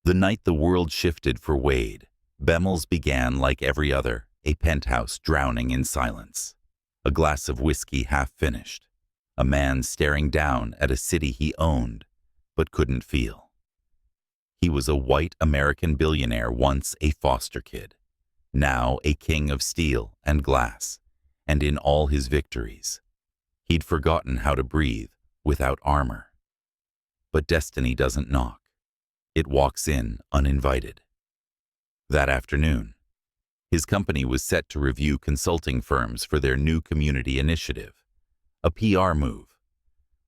The night the world shifted for Wade, Bemmels began like every other, a penthouse drowning in silence. A glass of whiskey half finished. A man staring down at a city he owned, but couldn't feel. He was a white American billionaire, once a foster kid, now a king of steel and glass, and in all his victories, he'd forgotten how to breathe without armor. But destiny doesn't knock. It walks in uninvited. That afternoon, his company was set to review consulting firms for their new community initiative, a PR move,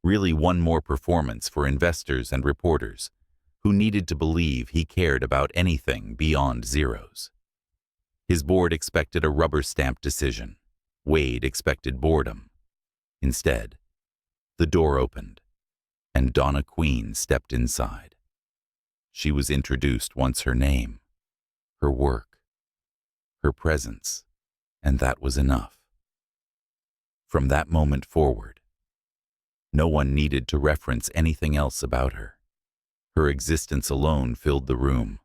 really one more performance for investors and reporters who needed to believe he cared about anything beyond zeros. His board expected a rubber-stamp decision. Wade expected boredom. Instead, the door opened, and Donna Queen stepped inside. She was introduced once her name, her work, her presence, and that was enough. From that moment forward, no one needed to reference anything else about her. Her existence alone filled the room.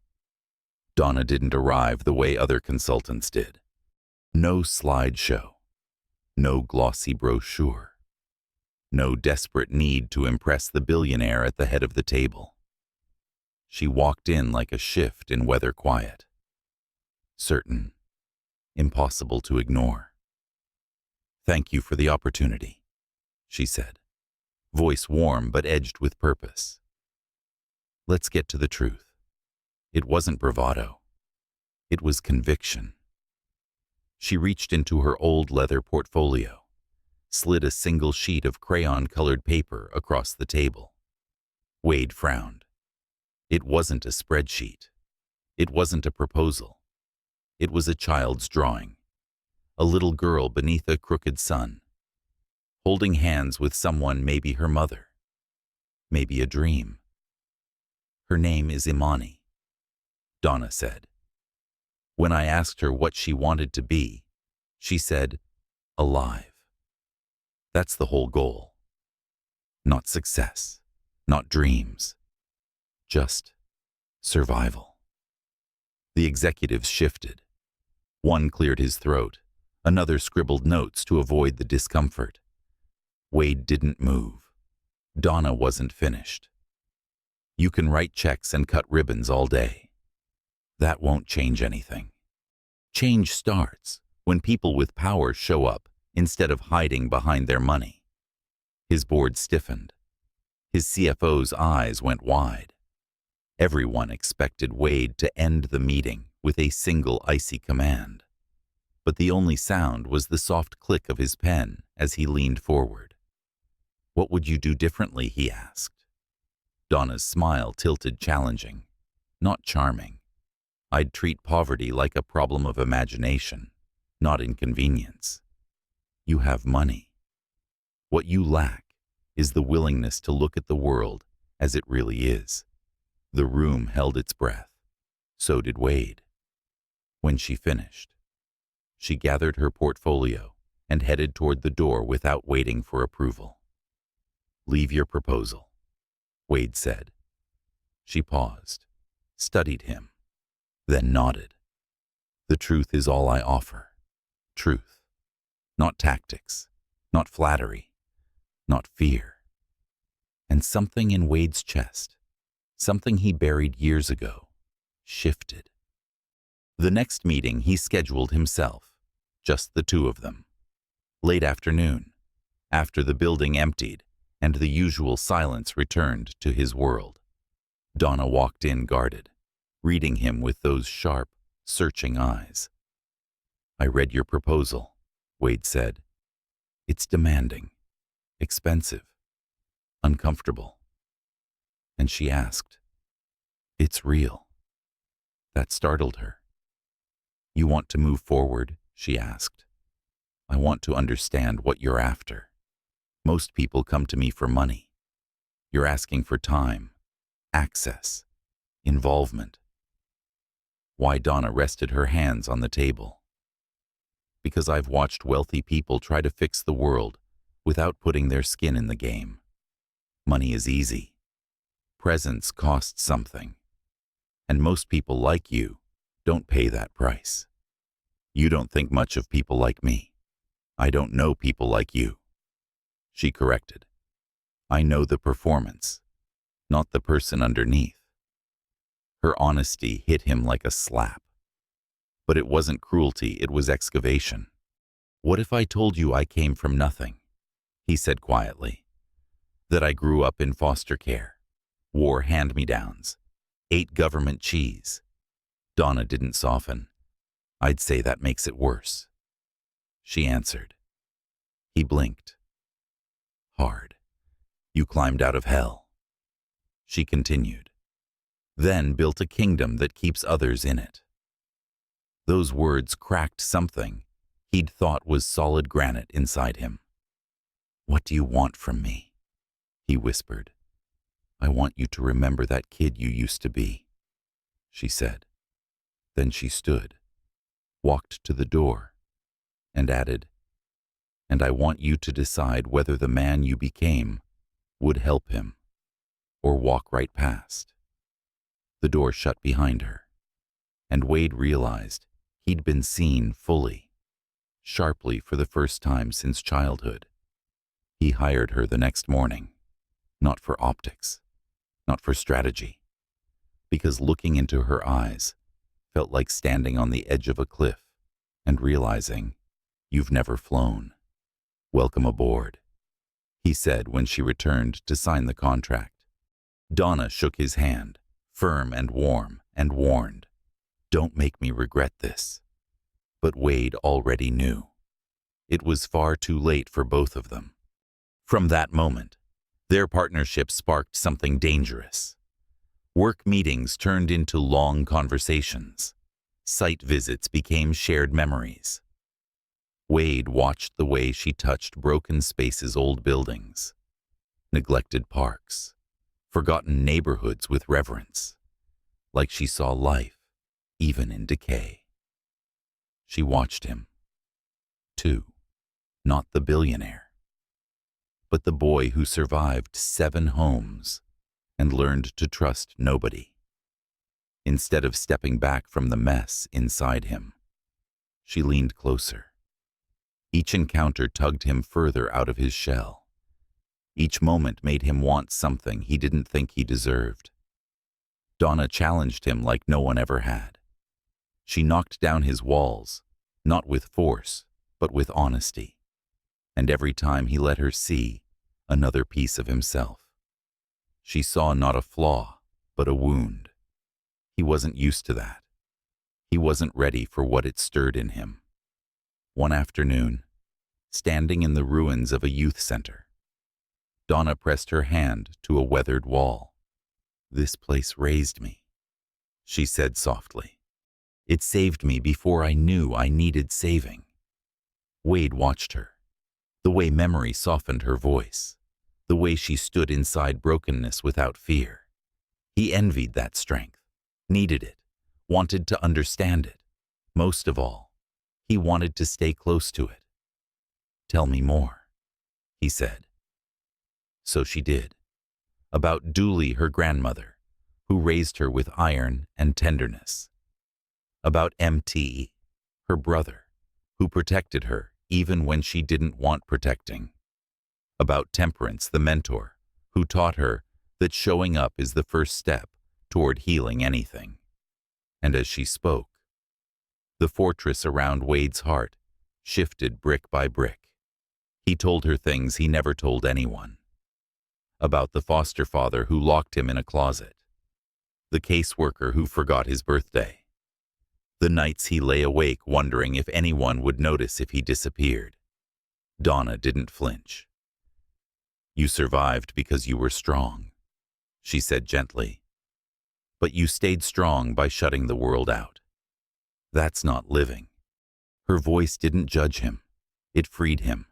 Donna didn't arrive the way other consultants did. No slideshow, no glossy brochure, no desperate need to impress the billionaire at the head of the table. She walked in like a shift in weather quiet. Certain, impossible to ignore. "Thank you for the opportunity," she said, voice warm but edged with purpose. "Let's get to the truth. It wasn't bravado. It was conviction." She reached into her old leather portfolio, slid a single sheet of crayon-colored paper across the table. Wade frowned. It wasn't a spreadsheet. It wasn't a proposal. It was a child's drawing. A little girl beneath a crooked sun, holding hands with someone, maybe her mother, maybe a dream. "Her name is Imani," Donna said. When I asked her what she wanted to be, she said, "Alive." That's the whole goal. Not success, not dreams, just survival. The executives shifted. One cleared his throat. Another scribbled notes to avoid the discomfort. Wade didn't move. Donna wasn't finished. "You can write checks and cut ribbons all day. That won't change anything. Change starts when people with power show up instead of hiding behind their money." His board stiffened. His CFO's eyes went wide. Everyone expected Wade to end the meeting with a single icy command. But the only sound was the soft click of his pen as he leaned forward. "What would you do differently?" he asked. Donna's smile tilted, challenging, not charming. "I'd treat poverty like a problem of imagination, not inconvenience. You have money. What you lack is the willingness to look at the world as it really is." The room held its breath. So did Wade. When she finished, she gathered her portfolio and headed toward the door without waiting for approval. "Leave your proposal," Wade said. She paused, studied him, then nodded. "The truth is all I offer. Truth. Not tactics, not flattery, not fear." And something in Wade's chest, something he buried years ago, shifted. The next meeting he scheduled himself, just the two of them. Late afternoon, after the building emptied and the usual silence returned to his world. Donna walked in guarded, reading him with those sharp, searching eyes. "I read your proposal," Wade said. "It's demanding, expensive, uncomfortable." And she asked, "It's real?" That startled her. "You want to move forward?" she asked. "I want to understand what you're after. Most people come to me for money. You're asking for time, access, involvement." Why Donna rested her hands on the table. "Because I've watched wealthy people try to fix the world without putting their skin in the game. Money is easy. Presence costs something. And most people like you don't pay that price. You don't think much of people like me. I don't know people like you. She corrected. I know the performance, not the person underneath. Her honesty hit him like a slap. But it wasn't cruelty, it was excavation. What if I told you I came from nothing? He said quietly. That I grew up in foster care, wore hand-me-downs, ate government cheese. Donna didn't soften. I'd say that makes it worse. She answered. He blinked. Hard. You climbed out of hell. She continued. Then built a kingdom that keeps others in it. Those words cracked something he'd thought was solid granite inside him. What do you want from me? He whispered. I want you to remember that kid you used to be, she said. Then she stood, walked to the door, and added, and I want you to decide whether the man you became would help him or walk right past. The door shut behind her, and Wade realized he'd been seen fully, sharply for the first time since childhood. He hired her the next morning, not for optics, not for strategy, because looking into her eyes felt like standing on the edge of a cliff and realizing you've never flown. Welcome aboard, he said when she returned to sign the contract. Donna shook his hand, firm and warm, and warned, don't make me regret this. But Wade already knew. It was far too late for both of them. From that moment, their partnership sparked something dangerous. Work meetings turned into long conversations. Site visits became shared memories. Wade watched the way she touched broken spaces, old buildings, neglected parks, forgotten neighborhoods with reverence, like she saw life, even in decay. She watched him, too, not the billionaire, but the boy who survived 7 homes and learned to trust nobody. Instead of stepping back from the mess inside him, she leaned closer. Each encounter tugged him further out of his shell. Each moment made him want something he didn't think he deserved. Donna challenged him like no one ever had. She knocked down his walls, not with force, but with honesty. And every time he let her see another piece of himself. She saw not a flaw, but a wound. He wasn't used to that. He wasn't ready for what it stirred in him. One afternoon, standing in the ruins of a youth center, Donna pressed her hand to a weathered wall. This place raised me, she said softly. It saved me before I knew I needed saving. Wade watched her, the way memory softened her voice, the way she stood inside brokenness without fear. He envied that strength, needed it, wanted to understand it. Most of all, he wanted to stay close to it. Tell me more, he said. So she did. About Dooley, her grandmother, who raised her with iron and tenderness. About MT, her brother, who protected her even when she didn't want protecting. About Temperance, the mentor, who taught her that showing up is the first step toward healing anything. And as she spoke, the fortress around Wade's heart shifted brick by brick. He told her things he never told anyone. About the foster father who locked him in a closet, the caseworker who forgot his birthday, the nights he lay awake wondering if anyone would notice if he disappeared. Donna didn't flinch. You survived because you were strong, she said gently. But you stayed strong by shutting the world out. That's not living. Her voice didn't judge him. It freed him.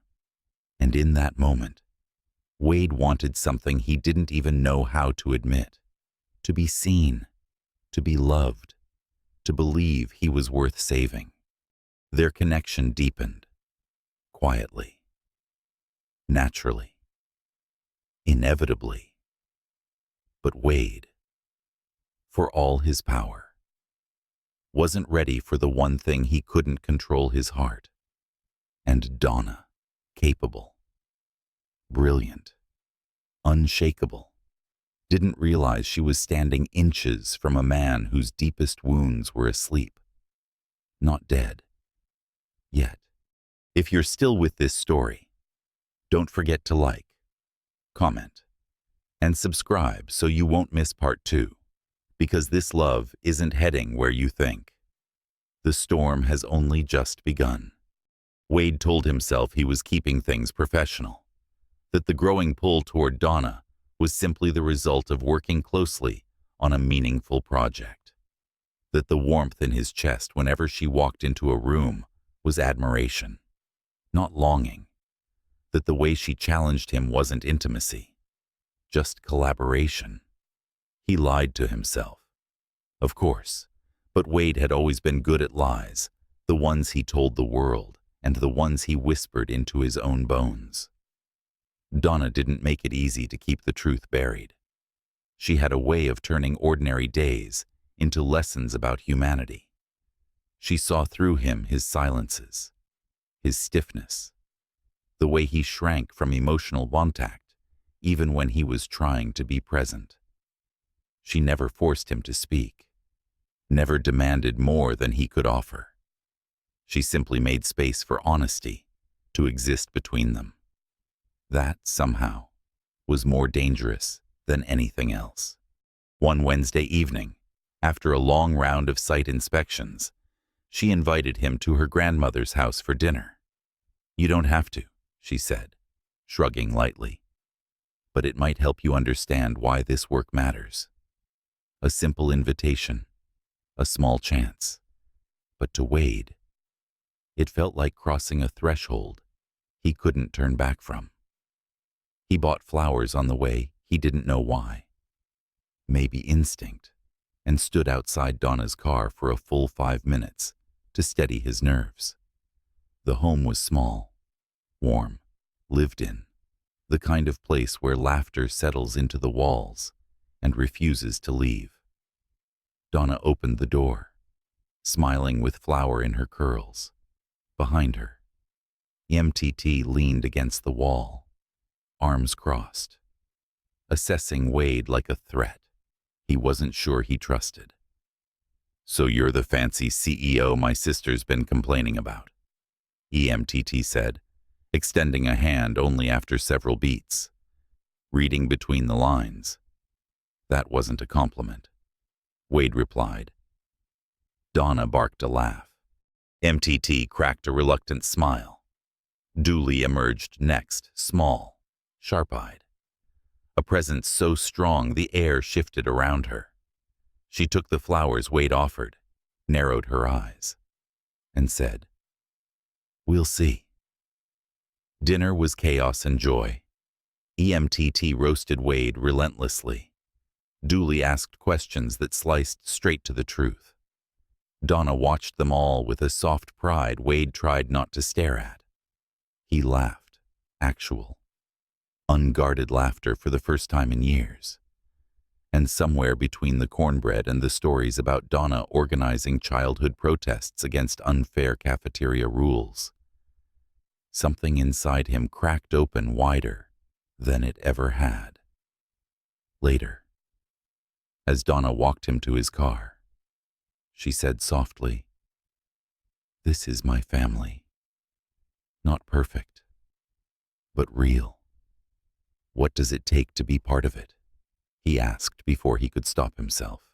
And in that moment, Wade wanted something he didn't even know how to admit. To be seen, to be loved, to believe he was worth saving. Their connection deepened, quietly, naturally, inevitably. But Wade, for all his power. Wasn't ready for the one thing he couldn't control, his heart. And Donna, capable, brilliant, unshakable, didn't realize she was standing inches from a man whose deepest wounds were asleep, not dead. Yet, if you're still with this story, don't forget to like, comment, and subscribe so you won't miss part 2, because this love isn't heading where you think. The storm has only just begun. Wade told himself he was keeping things professional, that the growing pull toward Donna was simply the result of working closely on a meaningful project, that the warmth in his chest whenever she walked into a room was admiration, not longing, that the way she challenged him wasn't intimacy, just collaboration. He lied to himself, of course, but Wade had always been good at lies, the ones he told the world and the ones he whispered into his own bones. Donna didn't make it easy to keep the truth buried. She had a way of turning ordinary days into lessons about humanity. She saw through him, his silences, his stiffness, the way he shrank from emotional contact, even when he was trying to be present. She never forced him to speak, never demanded more than he could offer. She simply made space for honesty to exist between them. That, somehow, was more dangerous than anything else. One Wednesday evening, after a long round of site inspections, she invited him to her grandmother's house for dinner. "You don't have to," she said, shrugging lightly. "But it might help you understand why this work matters." A simple invitation, a small chance. But to Wade, it felt like crossing a threshold he couldn't turn back from. He bought flowers on the way, he didn't know why. Maybe instinct, and stood outside Donna's car for a full 5 minutes to steady his nerves. The home was small, warm, lived in, the kind of place where laughter settles into the walls and refuses to leave. Donna opened the door, smiling with flower in her curls. Behind her, MTT leaned against the wall, arms crossed, assessing Wade like a threat he wasn't sure he trusted. "So you're the fancy CEO my sister's been complaining about," EMTT said, extending a hand only after several beats. Reading between the lines. "That wasn't a compliment," Wade replied. Donna barked a laugh. MTT cracked a reluctant smile. Dooley emerged next, small, sharp-eyed. A presence so strong the air shifted around her. She took the flowers Wade offered, narrowed her eyes, and said, "We'll see." Dinner was chaos and joy. EMTT roasted Wade relentlessly. Dooley asked questions that sliced straight to the truth. Donna watched them all with a soft pride Wade tried not to stare at. He laughed, actual, unguarded laughter for the first time in years. And somewhere between the cornbread and the stories about Donna organizing childhood protests against unfair cafeteria rules, something inside him cracked open wider than it ever had. Later, as Donna walked him to his car, she said softly, "This is my family. Not perfect, but real." "What does it take to be part of it?" he asked before he could stop himself.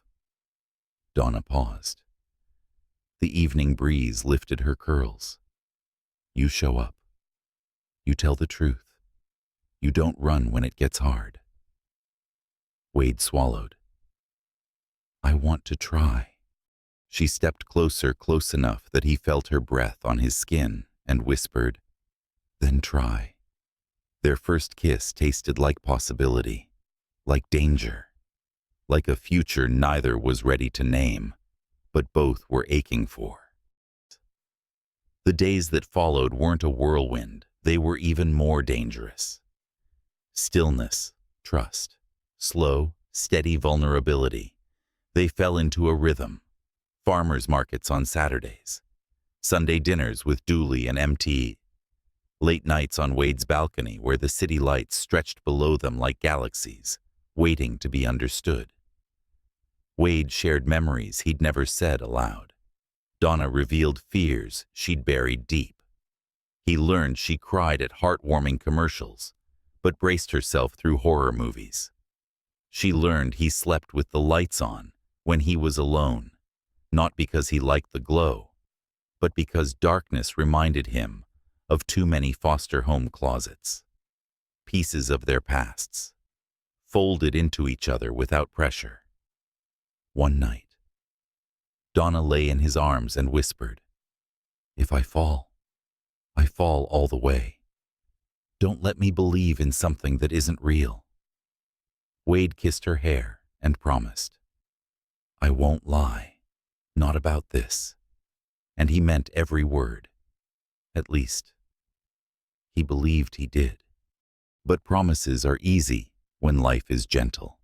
Donna paused. The evening breeze lifted her curls. "You show up. You tell the truth. You don't run when it gets hard." Wade swallowed. "I want to try." She stepped closer, close enough that he felt her breath on his skin, and whispered, "Then try." Their first kiss tasted like possibility, like danger, like a future neither was ready to name, but both were aching for. The days that followed weren't a whirlwind, they were even more dangerous. Stillness, trust, slow, steady vulnerability. They fell into a rhythm. Farmers markets on Saturdays, Sunday dinners with Dooley and MT, late nights on Wade's balcony where the city lights stretched below them like galaxies, waiting to be understood. Wade shared memories he'd never said aloud. Donna revealed fears she'd buried deep. He learned she cried at heartwarming commercials, but braced herself through horror movies. She learned he slept with the lights on when he was alone, not because he liked the glow, but because darkness reminded him of too many foster home closets. Pieces of their pasts, folded into each other without pressure. One night, Donna lay in his arms and whispered, "If I fall all the way. Don't let me believe in something that isn't real." Wade kissed her hair and promised, "I won't lie, not about this." And he meant every word. At least, he believed he did. But promises are easy when life is gentle.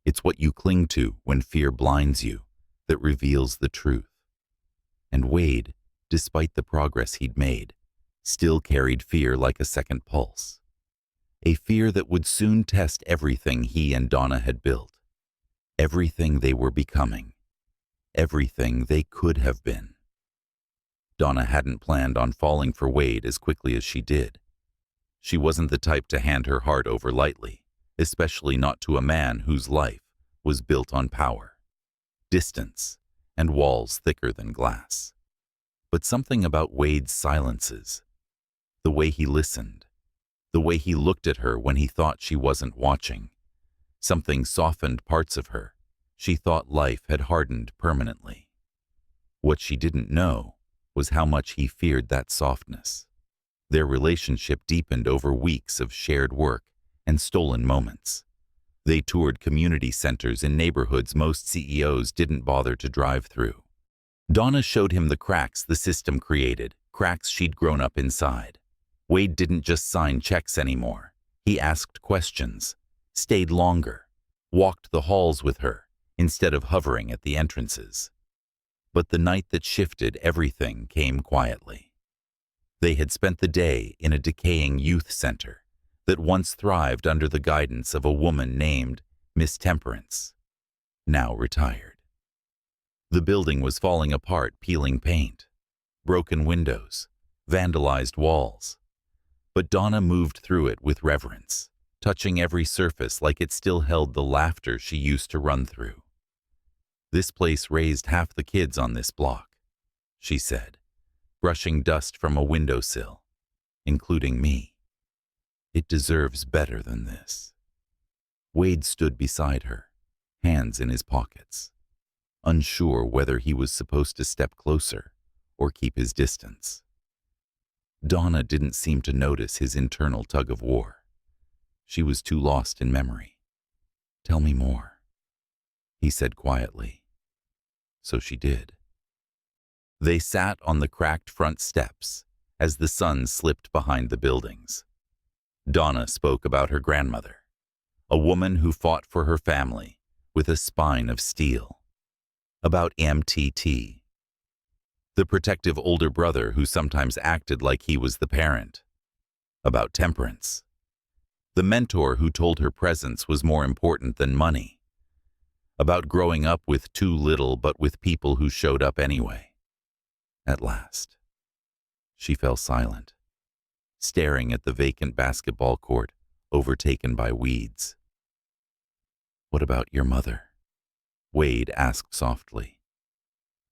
It's what you cling to when fear blinds you that reveals the truth. And Wade, despite the progress he'd made, still carried fear like a second pulse. A fear that would soon test everything he and Donna had built, everything they were becoming, everything they could have been. Donna hadn't planned on falling for Wade as quickly as she did. She wasn't the type to hand her heart over lightly, especially not to a man whose life was built on power, distance, and walls thicker than glass. But something about Wade's silences, the way he listened, the way he looked at her when he thought she wasn't watching, something softened parts of her. She thought life had hardened permanently. What she didn't know was how much he feared that softness. Their relationship deepened over weeks of shared work and stolen moments. They toured community centers in neighborhoods most CEOs didn't bother to drive through. Donna showed him the cracks the system created, cracks she'd grown up inside. Wade didn't just sign checks anymore. He asked questions, stayed longer, walked the halls with her instead of hovering at the entrances. But the night that shifted everything came quietly. They had spent the day in a decaying youth center that once thrived under the guidance of a woman named Miss Temperance, now retired. The building was falling apart, peeling paint, broken windows, vandalized walls. But Donna moved through it with reverence, touching every surface like it still held the laughter she used to run through. "This place raised half the kids on this block," she said, brushing dust from a windowsill, "including me. It deserves better than this." Wade stood beside her, hands in his pockets, unsure whether he was supposed to step closer or keep his distance. Donna didn't seem to notice his internal tug-of-war. She was too lost in memory. "Tell me more," he said quietly. So she did. They sat on the cracked front steps as the sun slipped behind the buildings. Donna spoke about her grandmother, a woman who fought for her family with a spine of steel. About MTT, the protective older brother who sometimes acted like he was the parent. About Temperance, the mentor who told her presence was more important than money. About growing up with too little but with people who showed up anyway. At last, she fell silent, staring at the vacant basketball court overtaken by weeds. "What about your mother?" Wade asked softly.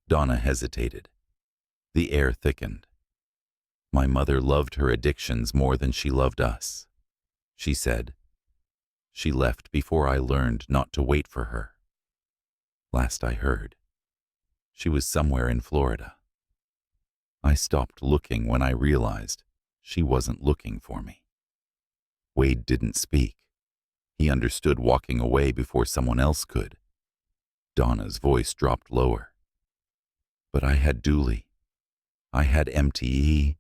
Donna hesitated. The air thickened. "My mother loved her addictions more than she loved us," she said. "She left before I learned not to wait for her. Last I heard, she was somewhere in Florida. I stopped looking when I realized she wasn't looking for me." Wade didn't speak. He understood walking away before someone else could. Donna's voice dropped lower. "But I had Dooley. I had MTE.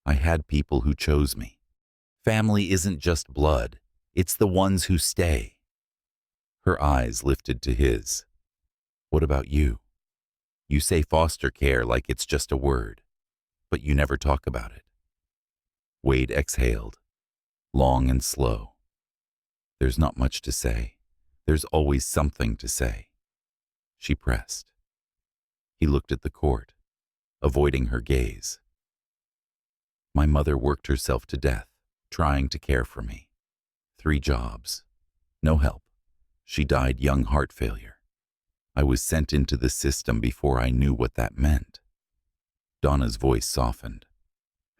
I had people who chose me. Family isn't just blood. It's the ones who stay." Her eyes lifted to his. What about you? You say foster care like it's just a word, but you never talk about it. Wade exhaled, long and slow. There's not much to say. There's always something to say. She pressed. He looked at the court, avoiding her gaze. My mother worked herself to death, trying to care for me. 3 jobs. No help. She died young, heart failure. I was sent into the system before I knew what that meant. Donna's voice softened.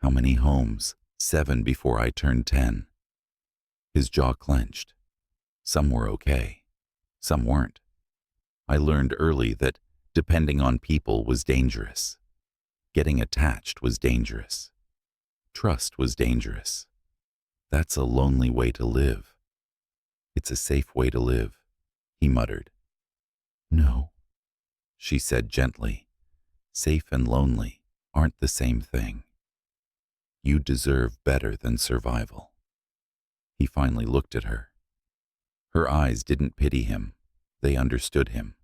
How many homes? 7 before I turned 10. His jaw clenched. Some were okay. Some weren't. I learned early that depending on people was dangerous. Getting attached was dangerous. Trust was dangerous. That's a lonely way to live. It's a safe way to live, he muttered. No, she said gently. Safe and lonely aren't the same thing. You deserve better than survival. He finally looked at her. Her eyes didn't pity him. They understood him.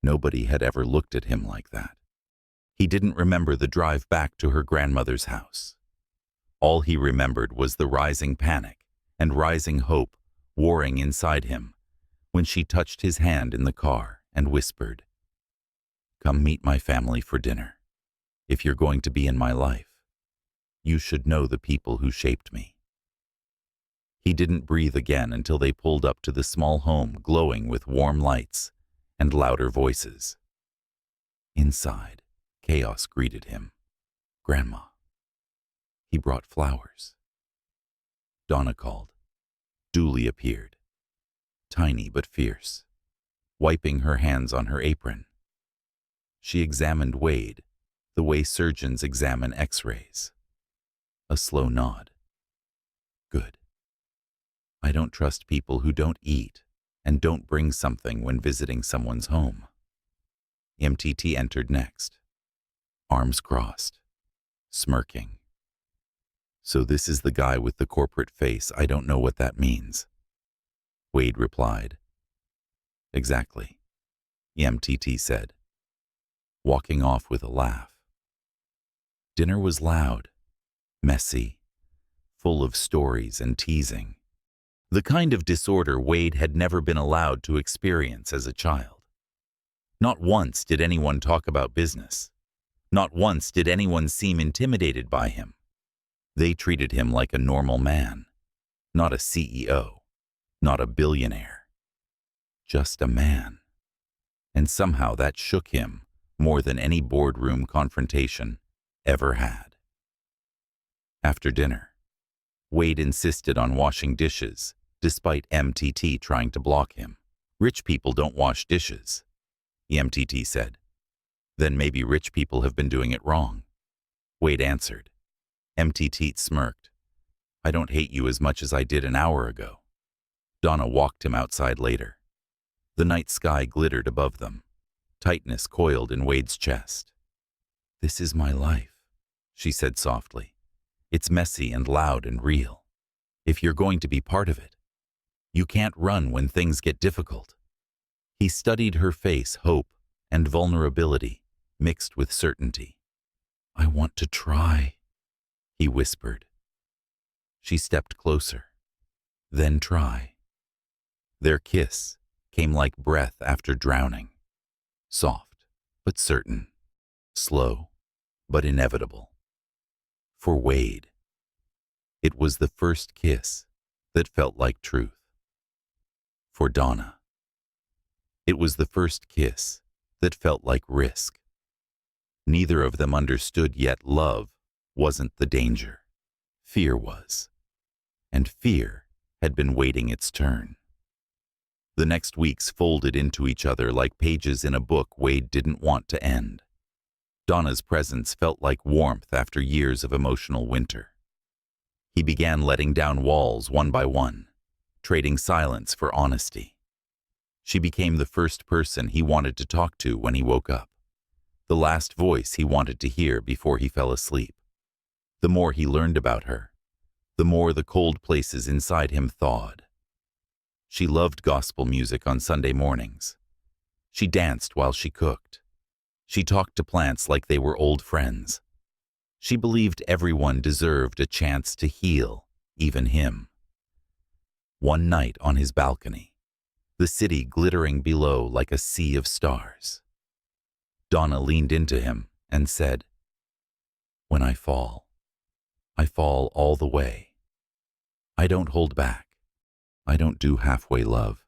Nobody had ever looked at him like that. He didn't remember the drive back to her grandmother's house. All he remembered was the rising panic and rising hope warring inside him when she touched his hand in the car and whispered, "Come meet my family for dinner. If you're going to be in my life, you should know the people who shaped me." He didn't breathe again until they pulled up to the small home glowing with warm lights and louder voices. Inside, chaos greeted him. Grandma. He brought flowers. Donna called. Dooley appeared, tiny but fierce, wiping her hands on her apron. She examined Wade the way surgeons examine X-rays. A slow nod. Good. I don't trust people who don't eat and don't bring something when visiting someone's home. MTT entered next, arms crossed, smirking. So this is the guy with the corporate face. I don't know what that means. Wade replied. Exactly, MTT said, walking off with a laugh. Dinner was loud, messy, full of stories and teasing. The kind of disorder Wade had never been allowed to experience as a child. Not once did anyone talk about business. Not once did anyone seem intimidated by him. They treated him like a normal man, not a CEO, not a billionaire. Just a man. And somehow that shook him more than any boardroom confrontation ever had. After dinner, Wade insisted on washing dishes, despite MTT trying to block him. Rich people don't wash dishes, MTT said. Then maybe rich people have been doing it wrong. Wade answered. MTT smirked. I don't hate you as much as I did an hour ago. Donna walked him outside later. The night sky glittered above them. Tightness coiled in Wade's chest. This is my life, she said softly. It's messy and loud and real. If you're going to be part of it, you can't run when things get difficult. He studied her face, hope and vulnerability mixed with certainty. I want to try, he whispered. She stepped closer. Then try. Their kiss came like breath after drowning. Soft, but certain. Slow, but inevitable. For Wade, it was the first kiss that felt like truth. For Donna, it was the first kiss that felt like risk. Neither of them understood yet love wasn't the danger. Fear was. And fear had been waiting its turn. The next weeks folded into each other like pages in a book Wade didn't want to end. Donna's presence felt like warmth after years of emotional winter. He began letting down walls one by one, trading silence for honesty. She became the first person he wanted to talk to when he woke up, the last voice he wanted to hear before he fell asleep. The more he learned about her, the more the cold places inside him thawed. She loved gospel music on Sunday mornings, She danced while she cooked. She talked to plants like they were old friends. She believed everyone deserved a chance to heal, even him. One night on his balcony, the city glittering below like a sea of stars, Donna leaned into him and said, "When I fall all the way. I don't hold back. I don't do halfway love."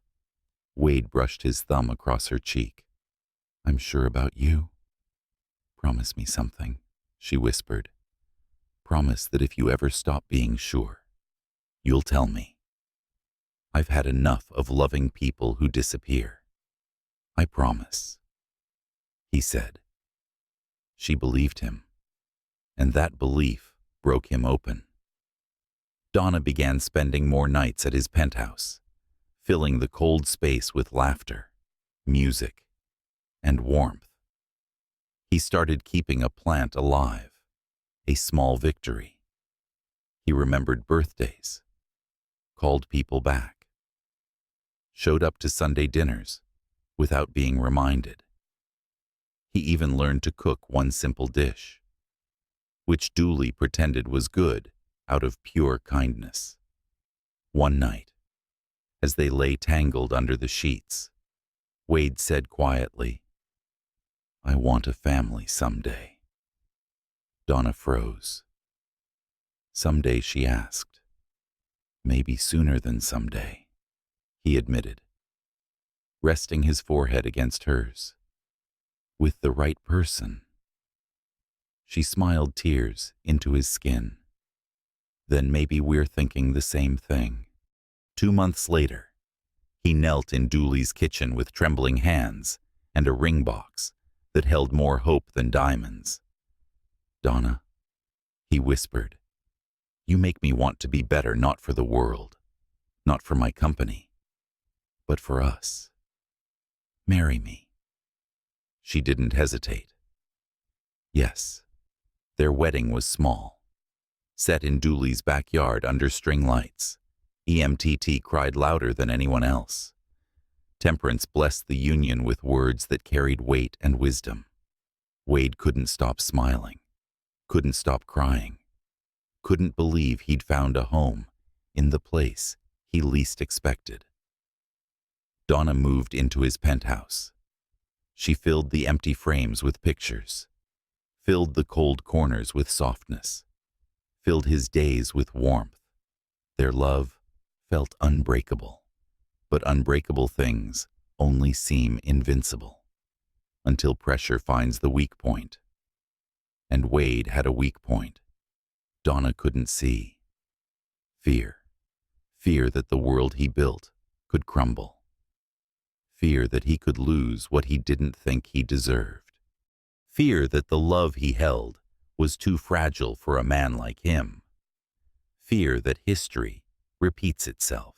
Wade brushed his thumb across her cheek. "I'm sure about you. Promise me something," she whispered. "Promise that if you ever stop being sure, you'll tell me. I've had enough of loving people who disappear. I promise," he said. She believed him, and that belief broke him open. Donna began spending more nights at his penthouse, filling the cold space with laughter, music, and warmth. He started keeping a plant alive, a small victory. He remembered birthdays, called people back, showed up to Sunday dinners without being reminded. He even learned to cook one simple dish, which Dooley pretended was good out of pure kindness. One night, as they lay tangled under the sheets, Wade said quietly, "I want a family someday." Donna froze. "Someday?" she asked. "Maybe sooner than someday," he admitted, resting his forehead against hers. "With the right person." She smiled tears into his skin. "Then maybe we're thinking the same thing." 2 months later, he knelt in Dooley's kitchen with trembling hands and a ring box that held more hope than diamonds. "Donna," he whispered, "you make me want to be better, not for the world, not for my company, but for us. Marry me." She didn't hesitate. Yes, their wedding was small, set in Dooley's backyard under string lights. EMTT cried louder than anyone else. Temperance blessed the union with words that carried weight and wisdom. Wade couldn't stop smiling, couldn't stop crying, couldn't believe he'd found a home in the place he least expected. Donna moved into his penthouse. She filled the empty frames with pictures, filled the cold corners with softness, filled his days with warmth. Their love felt unbreakable, but unbreakable things only seem invincible until pressure finds the weak point. And Wade had a weak point Donna couldn't see. Fear. Fear that the world he built could crumble. Fear that he could lose what he didn't think he deserved. Fear that the love he held was too fragile for a man like him. Fear that history repeats itself.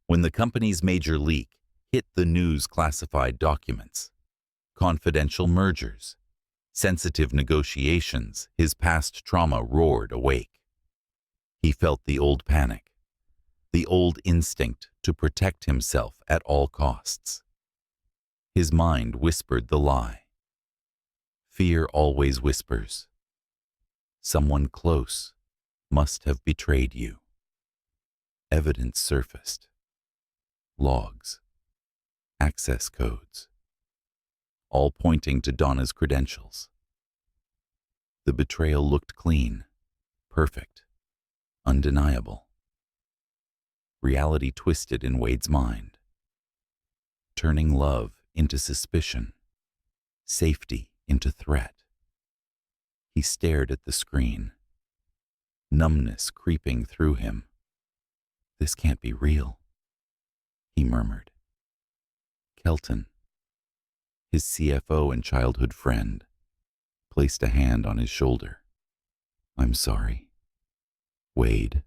When the company's major leak hit the news, classified documents, confidential mergers, sensitive negotiations, his past trauma roared awake. He felt the old panic, the old instinct to protect himself at all costs. His mind whispered the lie. Fear always whispers. Someone close must have betrayed you. Evidence surfaced. Logs, access codes, all pointing to Donna's credentials. The betrayal looked clean, perfect, undeniable. Reality twisted in Wade's mind, turning love into suspicion, safety into threat. He stared at the screen, numbness creeping through him. "This can't be real," he murmured. Kelton, his CFO and childhood friend, placed a hand on his shoulder. "I'm sorry, Wade.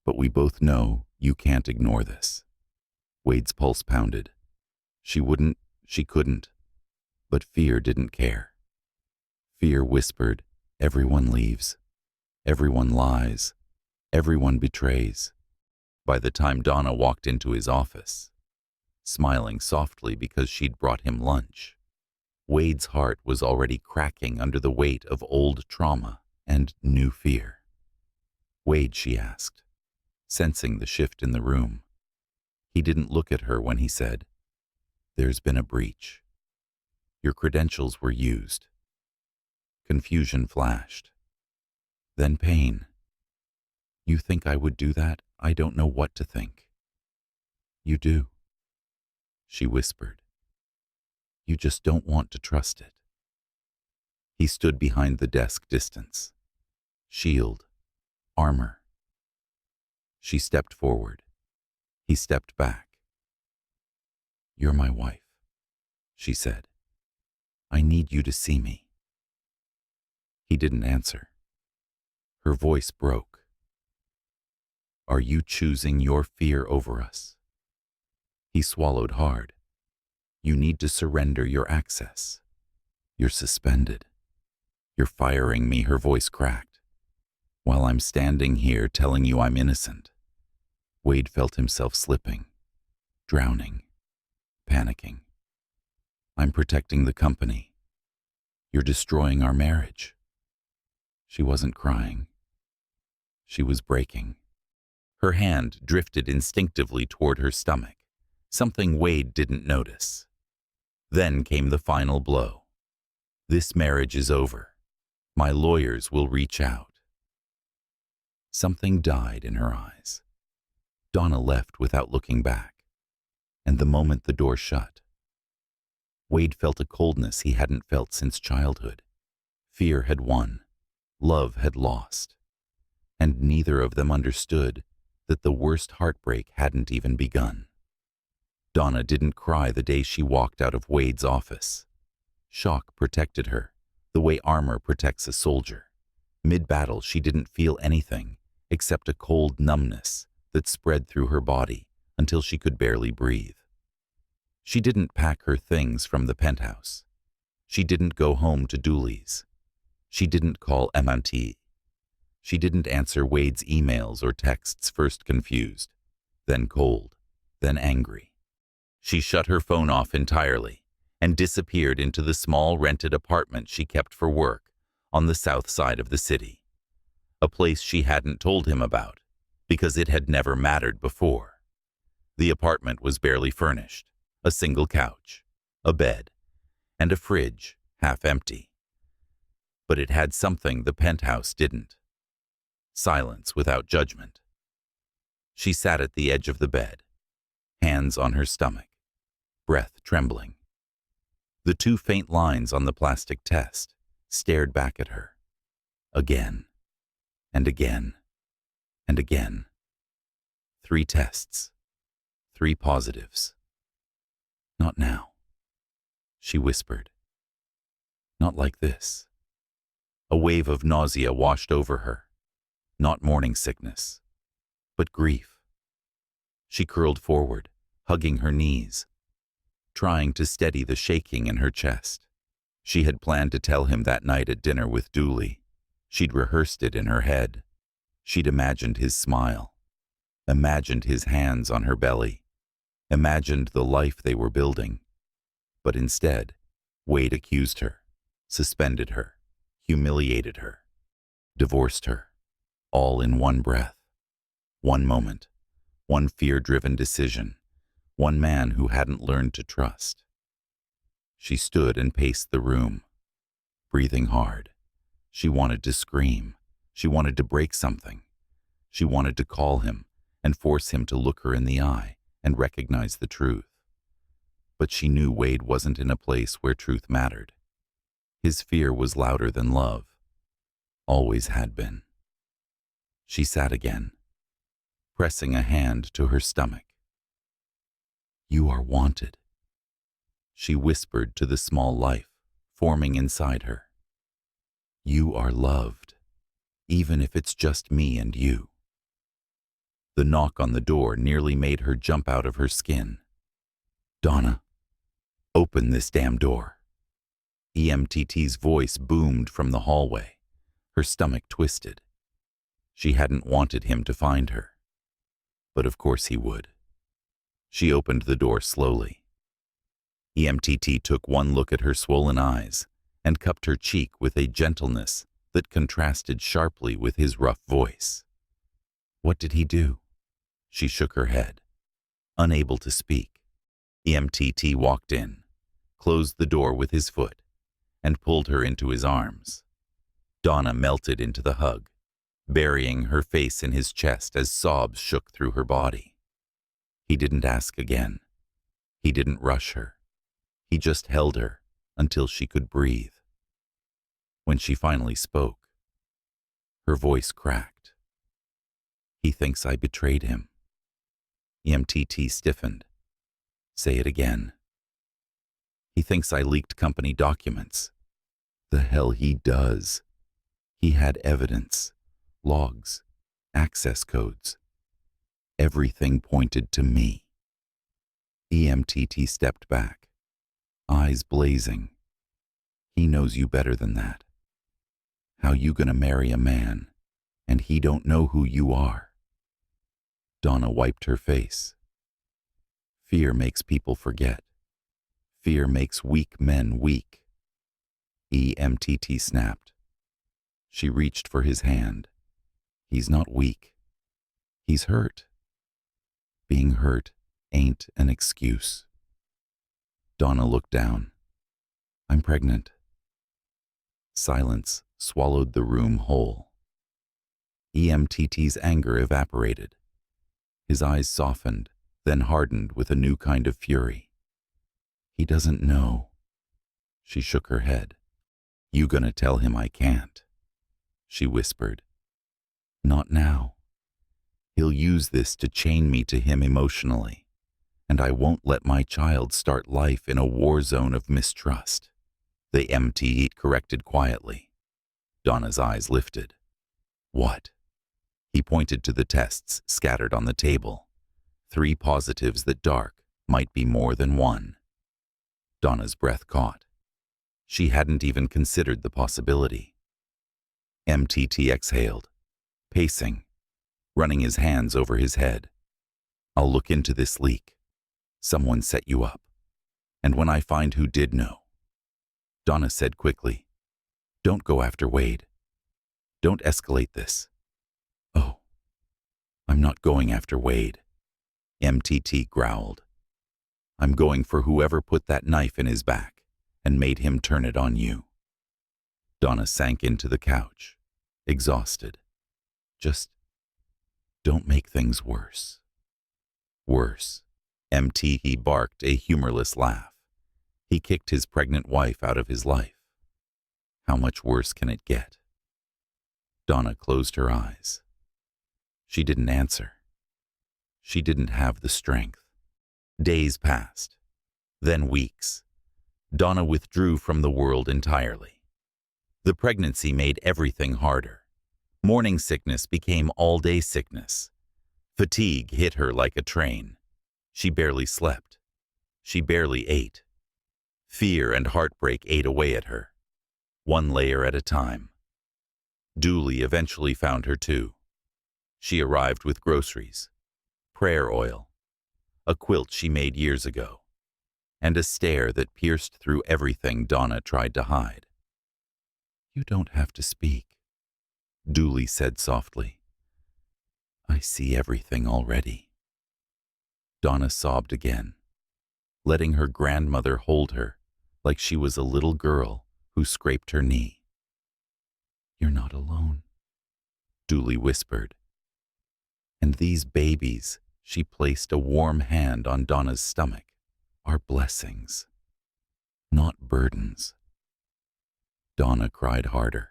But we both know you can't ignore this." Wade's pulse pounded. She couldn't, but fear didn't care. Fear whispered, everyone leaves, everyone lies, everyone betrays. By the time Donna walked into his office, smiling softly because she'd brought him lunch. Wade's heart was already cracking under the weight of old trauma and new fear. "Wade," she asked, sensing the shift in the room. He didn't look at her when he said, "There's been a breach. Your credentials were used." Confusion flashed. Then pain. "You think I would do that? I don't know what to think." "You do," she whispered. "You just don't want to trust it." He stood behind the desk distance. Shield. Armor. She stepped forward. He stepped back. "You're my wife," she said. "I need you to see me." He didn't answer. Her voice broke. "Are you choosing your fear over us?" He swallowed hard. "You need to surrender your access. You're suspended. You're firing me," her voice cracked, "while I'm standing here telling you I'm innocent." Wade felt himself slipping, drowning, panicking. "I'm protecting the company. You're destroying our marriage." She wasn't crying. She was breaking. Her hand drifted instinctively toward her stomach, something Wade didn't notice. Then came the final blow. "This marriage is over. My lawyers will reach out." Something died in her eyes. Donna left without looking back, and the moment the door shut, Wade felt a coldness he hadn't felt since childhood. Fear had won. Love had lost. And neither of them understood that the worst heartbreak hadn't even begun. Donna didn't cry the day she walked out of Wade's office. Shock protected her, the way armor protects a soldier. Mid-battle, she didn't feel anything except a cold numbness that spread through her body until she could barely breathe. She didn't pack her things from the penthouse. She didn't go home to Dooley's. She didn't call M&T. She didn't answer Wade's emails or texts, first confused, then cold, then angry. She shut her phone off entirely and disappeared into the small rented apartment she kept for work on the south side of the city, a place she hadn't told him about because it had never mattered before. The apartment was barely furnished, a single couch, a bed, and a fridge, half empty. But it had something the penthouse didn't: silence without judgment. She sat at the edge of the bed, hands on her stomach, breath trembling. The two faint lines on the plastic test stared back at her. Again, and again, and again. 3 tests, 3 positives. "Not now," she whispered. "Not like this." A wave of nausea washed over her. Not morning sickness, but grief. She curled forward, hugging her knees, trying to steady the shaking in her chest. She had planned to tell him that night at dinner with Dooley. She'd rehearsed it in her head. She'd imagined his smile, imagined his hands on her belly, imagined the life they were building. But instead, Wade accused her, suspended her, humiliated her, divorced her, all in one breath. One moment, one fear-driven decision, one man who hadn't learned to trust. She stood and paced the room, breathing hard. She wanted to scream. She wanted to break something. She wanted to call him and force him to look her in the eye and recognize the truth. But she knew Wade wasn't in a place where truth mattered. His fear was louder than love. Always had been. She sat again, pressing a hand to her stomach. "You are wanted," she whispered to the small life forming inside her. "You are loved, even if it's just me and you." The knock on the door nearly made her jump out of her skin. "Donna, open this damn door." EMTT's voice boomed from the hallway. Her stomach twisted. She hadn't wanted him to find her, but of course he would. She opened the door slowly. EMTT took one look at her swollen eyes and cupped her cheek with a gentleness that contrasted sharply with his rough voice. What did he do? She shook her head, unable to speak. EMTT walked in, closed the door with his foot, and pulled her into his arms. Donna melted into the hug, burying her face in his chest as sobs shook through her body. He didn't ask again. He didn't rush her. He just held her until she could breathe. When she finally spoke, her voice cracked. He thinks I betrayed him. EMTT stiffened. Say it again. He thinks I leaked company documents. The hell he does. He had evidence, logs, access codes. Everything pointed to me. EMTT stepped back, eyes blazing. He knows you better than that. How you gonna marry a man, and he don't know who you are? Donna wiped her face. Fear makes people forget. Fear makes weak men weak. EMTT snapped. She reached for his hand. He's not weak. He's hurt. Being hurt ain't an excuse. Donna looked down. I'm pregnant. Silence swallowed the room whole. EMTT's anger evaporated. His eyes softened, then hardened with a new kind of fury. He doesn't know. She shook her head. You gonna tell him I can't? She whispered. Not now. He'll use this to chain me to him emotionally, and I won't let my child start life in a war zone of mistrust. The EMTT corrected quietly. Donna's eyes lifted. What? He pointed to the tests scattered on the table. 3 positives that dark might be more than 1. Donna's breath caught. She hadn't even considered the possibility. EMTT exhaled, pacing, running his hands over his head. I'll look into this leak. Someone set you up. And when I find who did know. Donna said quickly, don't go after Wade. Don't escalate this. Oh, I'm not going after Wade. EMTT growled. I'm going for whoever put that knife in his back and made him turn it on you. Donna sank into the couch, exhausted. Just don't make things worse. Worse. EMTT barked a humorless laugh. He kicked his pregnant wife out of his life. How much worse can it get? Donna closed her eyes. She didn't answer. She didn't have the strength. Days passed, then weeks. Donna withdrew from the world entirely. The pregnancy made everything harder. Morning sickness became all-day sickness. Fatigue hit her like a train. She barely slept. She barely ate. Fear and heartbreak ate away at her, one layer at a time. Dooley eventually found her too. She arrived with groceries, prayer oil, a quilt she made years ago, and a stare that pierced through everything Donna tried to hide. You don't have to speak, Dooley said softly. I see everything already. Donna sobbed again, letting her grandmother hold her like she was a little girl who scraped her knee. You're not alone, Dooley whispered. And these babies, she placed a warm hand on Donna's stomach, are blessings, not burdens. Donna cried harder.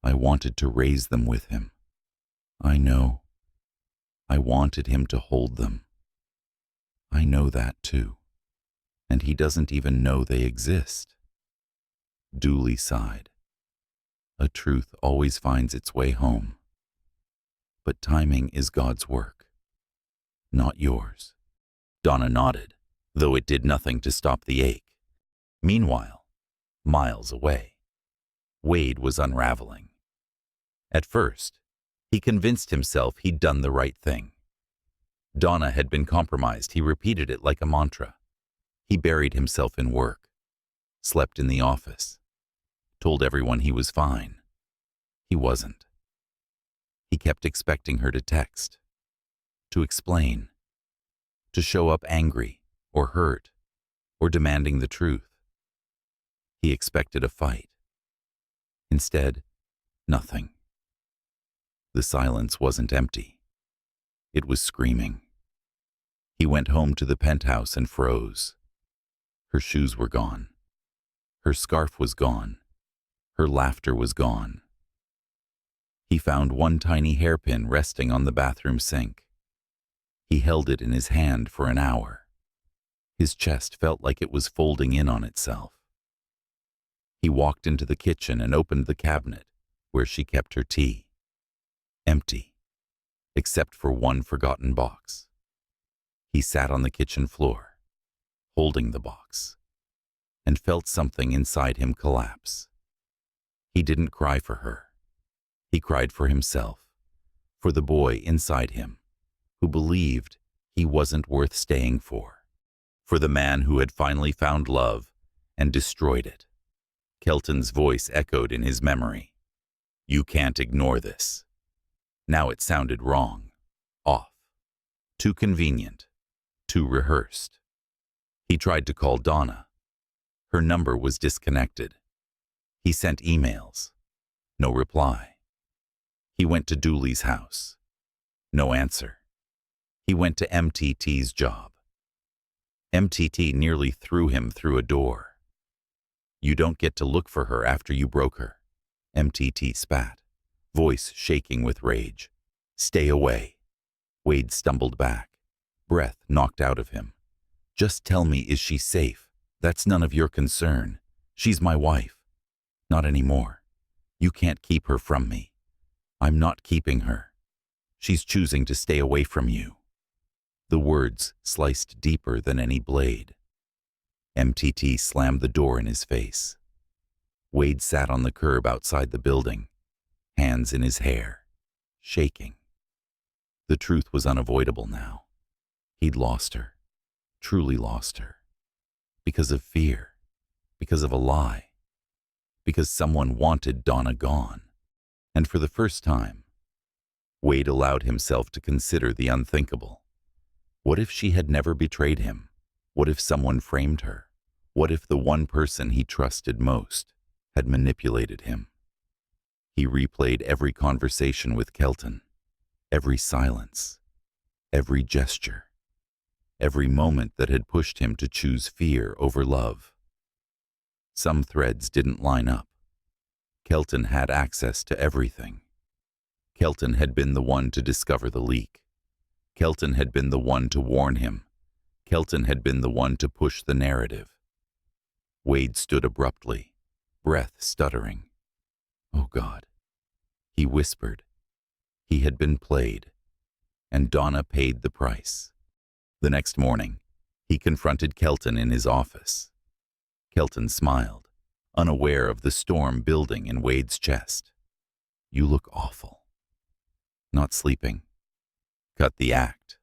I wanted to raise them with him. I know. I wanted him to hold them. I know that too. And he doesn't even know they exist. Dooley sighed. A truth always finds its way home. But timing is God's work, not yours. Donna nodded, though it did nothing to stop the ache. Meanwhile, miles away, Wade was unraveling. At first, he convinced himself he'd done the right thing. Donna had been compromised. He repeated it like a mantra. He buried himself in work, slept in the office, told everyone he was fine. He wasn't. He kept expecting her to text, to explain, to show up angry or hurt or demanding the truth. He expected a fight. Instead, nothing. The silence wasn't empty. It was screaming. He went home to the penthouse and froze. Her shoes were gone. Her scarf was gone. Her laughter was gone. He found one tiny hairpin resting on the bathroom sink. He held it in his hand for an hour. His chest felt like it was folding in on itself. He walked into the kitchen and opened the cabinet where she kept her tea. Empty, except for one forgotten box. He sat on the kitchen floor, holding the box, and felt something inside him collapse. He didn't cry for her. He cried for himself, for the boy inside him, who believed he wasn't worth staying for the man who had finally found love and destroyed it. Kelton's voice echoed in his memory. You can't ignore this. Now it sounded wrong, off, too convenient, too rehearsed. He tried to call Donna. Her number was disconnected. He sent emails. No reply. He went to Dooley's house. No answer. He went to MTT's job. MTT nearly threw him through a door. You don't get to look for her after you broke her. MTT spat, voice shaking with rage. Stay away. Wade stumbled back, breath knocked out of him. Just tell me, is she safe? That's none of your concern. She's my wife. Not anymore. You can't keep her from me. I'm not keeping her. She's choosing to stay away from you. The words sliced deeper than any blade. MTT slammed the door in his face. Wade sat on the curb outside the building, hands in his hair, shaking. The truth was unavoidable now. He'd lost her, truly lost her. Because of fear, because of a lie, because someone wanted Donna gone. And for the first time, Wade allowed himself to consider the unthinkable. What if she had never betrayed him? What if someone framed her? What if the one person he trusted most had manipulated him? He replayed every conversation with Kelton, every silence, every gesture, every moment that had pushed him to choose fear over love. Some threads didn't line up. Kelton had access to everything. Kelton had been the one to discover the leak. Kelton had been the one to warn him. Kelton had been the one to push the narrative. Wade stood abruptly, breath stuttering. Oh God, he whispered. He had been played, and Donna paid the price. The next morning, he confronted Kelton in his office. Kelton smiled, unaware of the storm building in Wade's chest. You look awful. Not sleeping. Cut the act,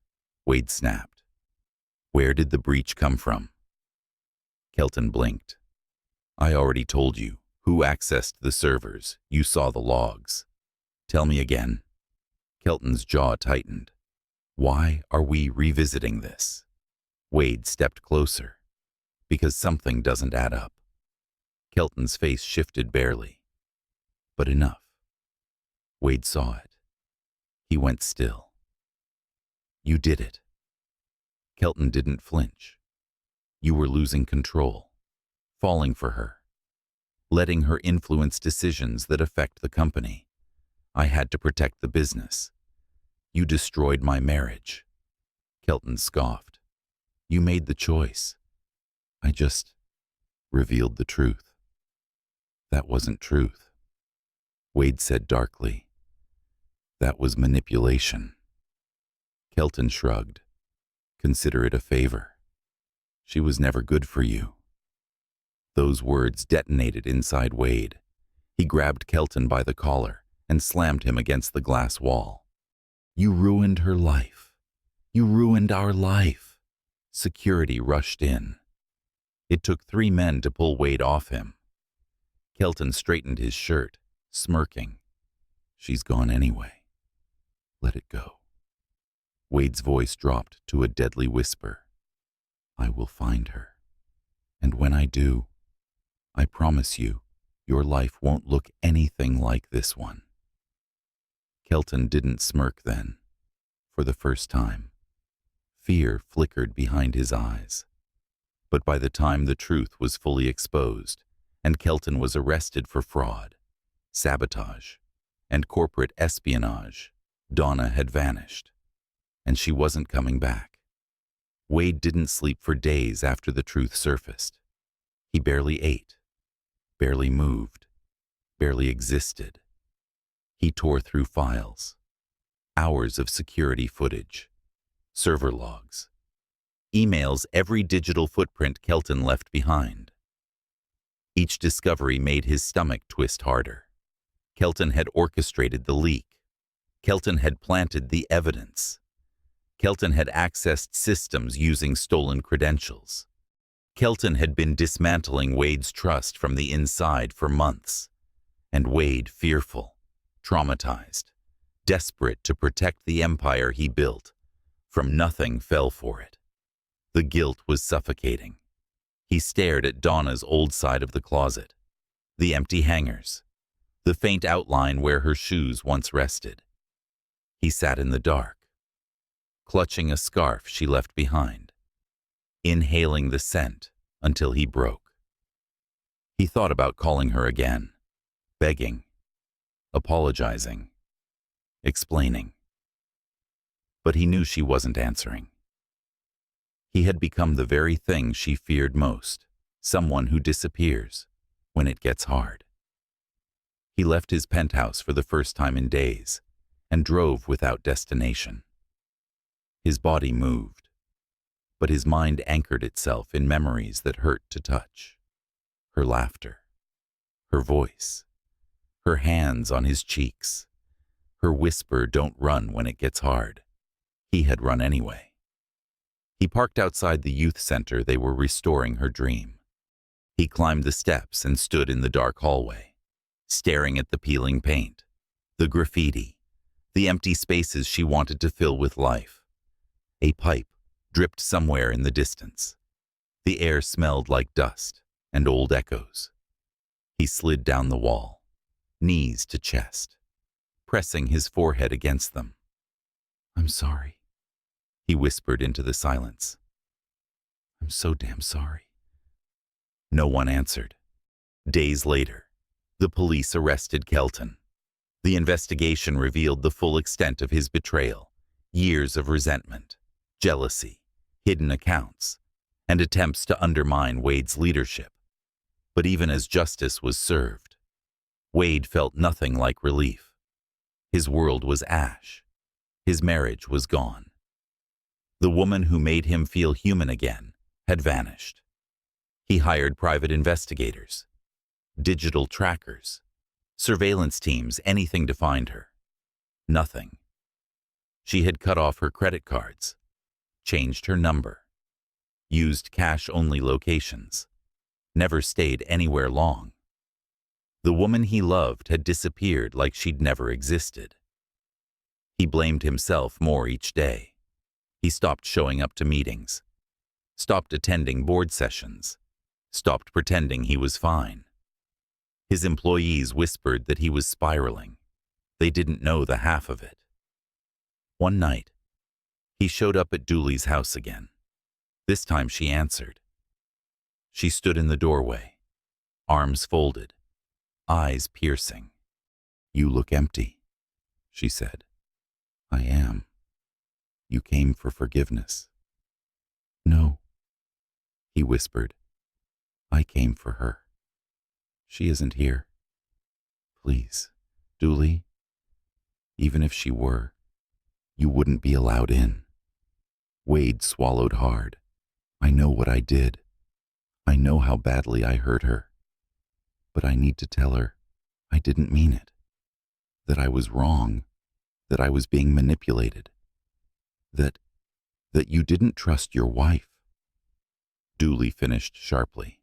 Wade snapped. Where did the breach come from? Kelton blinked. I already told you who accessed the servers. You saw the logs. Tell me again. Kelton's jaw tightened. Why are we revisiting this? Wade stepped closer. Because something doesn't add up. Kelton's face shifted barely. But enough. Wade saw it. He went still. You did it. Kelton didn't flinch. You were losing control, falling for her, letting her influence decisions that affect the company. I had to protect the business. You destroyed my marriage. Kelton scoffed. You made the choice. I just revealed the truth. That wasn't truth. Wade said darkly. That was manipulation. Kelton shrugged. Consider it a favor. She was never good for you. Those words detonated inside Wade. He grabbed Kelton by the collar and slammed him against the glass wall. You ruined her life. You ruined our life." Security rushed in. It took 3 men to pull Wade off him. Kelton straightened his shirt, smirking. "She's gone anyway. Let it go." Wade's voice dropped to a deadly whisper. "I will find her. And when I do, I promise you, your life won't look anything like this one." Kelton didn't smirk then. For the first time, fear flickered behind his eyes. But by the time the truth was fully exposed, and Kelton was arrested for fraud, sabotage, and corporate espionage, Donna had vanished, and she wasn't coming back. Wade didn't sleep for days after the truth surfaced. He barely ate, barely moved, barely existed. He tore through files, hours of security footage, server logs, emails, every digital footprint Kelton left behind. Each discovery made his stomach twist harder. Kelton had orchestrated the leak. Kelton had planted the evidence. Kelton had accessed systems using stolen credentials. Kelton had been dismantling Wade's trust from the inside for months. And Wade, fearful, traumatized, desperate to protect the empire he built, from nothing fell for it. The guilt was suffocating. He stared at Donna's old side of the closet, the empty hangers, the faint outline where her shoes once rested. He sat in the dark, clutching a scarf she left behind, inhaling the scent until he broke. He thought about calling her again, begging, apologizing, explaining. But he knew she wasn't answering. He had become the very thing she feared most, someone who disappears when it gets hard. He left his penthouse for the first time in days and drove without destination. His body moved, but his mind anchored itself in memories that hurt to touch. Her laughter, her voice, her hands on his cheeks, her whisper, "Don't run when it gets hard." He had run anyway. He parked outside the youth center they were restoring her dream. He climbed the steps and stood in the dark hallway, staring at the peeling paint, the graffiti, the empty spaces she wanted to fill with life. A pipe dripped somewhere in the distance. The air smelled like dust and old echoes. He slid down the wall, knees to chest, pressing his forehead against them. "I'm sorry," he whispered into the silence. "I'm so damn sorry." No one answered. Days later, the police arrested Kelton. The investigation revealed the full extent of his betrayal, years of resentment, jealousy, hidden accounts, and attempts to undermine Wade's leadership. But even as justice was served, Wade felt nothing like relief. His world was ash. His marriage was gone. The woman who made him feel human again had vanished. He hired private investigators, digital trackers, surveillance teams, anything to find her. Nothing. She had cut off her credit cards, changed her number, used cash-only locations, never stayed anywhere long. The woman he loved had disappeared like she'd never existed. He blamed himself more each day. He stopped showing up to meetings, stopped attending board sessions, stopped pretending he was fine. His employees whispered that he was spiraling. They didn't know the half of it. One night, he showed up at Dooley's house again. This time she answered. She stood in the doorway, arms folded, eyes piercing. "You look empty," she said. "I am. You came for forgiveness." "No," he whispered. "I came for her. She isn't here. Please, Dooley, even if she were, you wouldn't be allowed in." Wade swallowed hard. "I know what I did. I know how badly I hurt her. But I need to tell her I didn't mean it. That I was wrong. That I was being manipulated. That That you didn't trust your wife. Dooley finished sharply.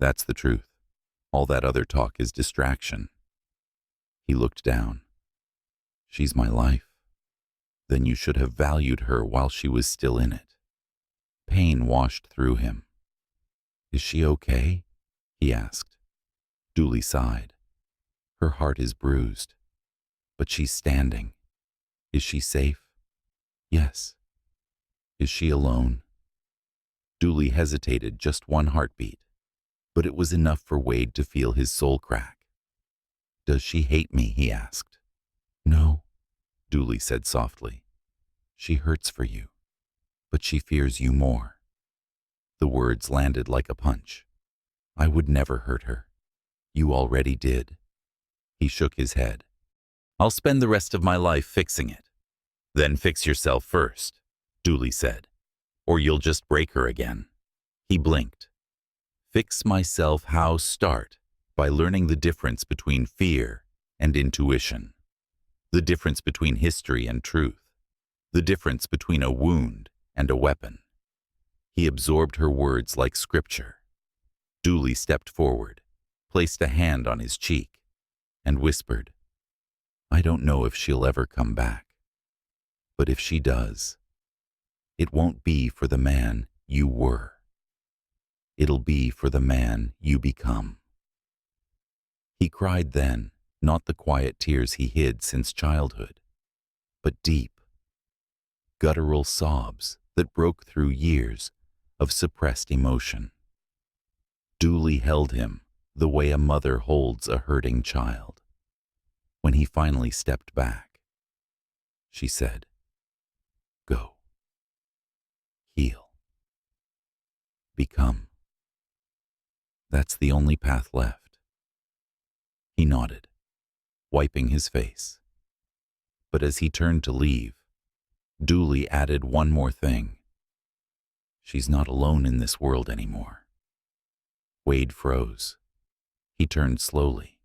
That's the truth. All that other talk is distraction. He looked down. She's my life. Then you should have valued her while she was still in it. Pain washed through him. Is she okay? He asked. Dooley sighed. Her heart is bruised, but she's standing. Is she safe? Yes. Is she alone? Dooley hesitated just one heartbeat, but it was enough for Wade to feel his soul crack. Does she hate me? He asked. No, Dooley said softly. She hurts for you, but she fears you more. The words landed like a punch. I would never hurt her. You already did. He shook his head. I'll spend the rest of my life fixing it. Then fix yourself first, Dooley said, or you'll just break her again. He blinked. Fix myself how? Start by learning the difference between fear and intuition, the difference between history and truth, the difference between a wound and a weapon. He absorbed her words like scripture. Dooley stepped forward, placed a hand on his cheek, and whispered, I don't know if she'll ever come back, but if she does, it won't be for the man you were. It'll be for the man you become. He cried then, not the quiet tears he hid since childhood, but deep, guttural sobs that broke through years of suppressed emotion. Dooley held him the way a mother holds a hurting child. When he finally stepped back, she said, Go. Heal. Become. That's the only path left. He nodded, wiping his face. But as he turned to leave, Dooley added one more thing. She's not alone in this world anymore. Wade froze. He turned slowly.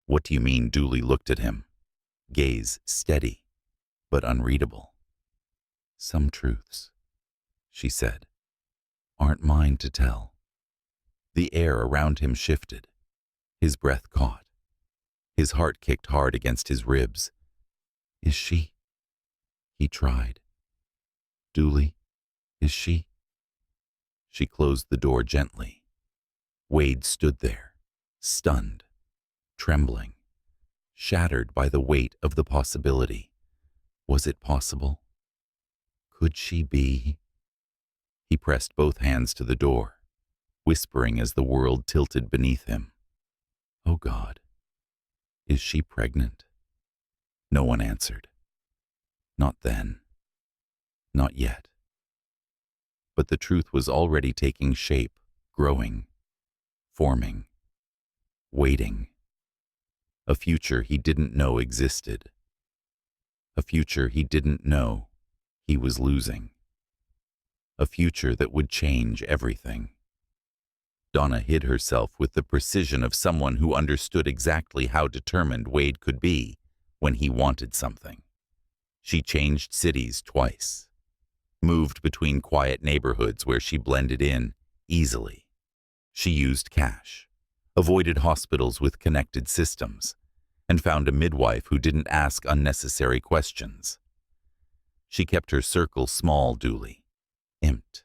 What do you mean? Dooley looked at him, gaze steady, but unreadable. Some truths, she said, aren't mine to tell. The air around him shifted. His breath caught. His heart kicked hard against his ribs. Is she? He tried. Dooley, is she? She closed the door gently. Wade stood there, stunned, trembling, shattered by the weight of the possibility. Was it possible? Could she be? He pressed both hands to the door, whispering as the world tilted beneath him. Oh God, is she pregnant? No one answered. Not then. Not yet. But the truth was already taking shape, growing, forming, waiting. A future he didn't know existed. A future he didn't know he was losing. A future that would change everything. Donna hid herself with the precision of someone who understood exactly how determined Wade could be when he wanted something. She changed cities twice, moved between quiet neighborhoods where she blended in easily. She used cash, avoided hospitals with connected systems, and found a midwife who didn't ask unnecessary questions. She kept her circle small. Dooley, Imt,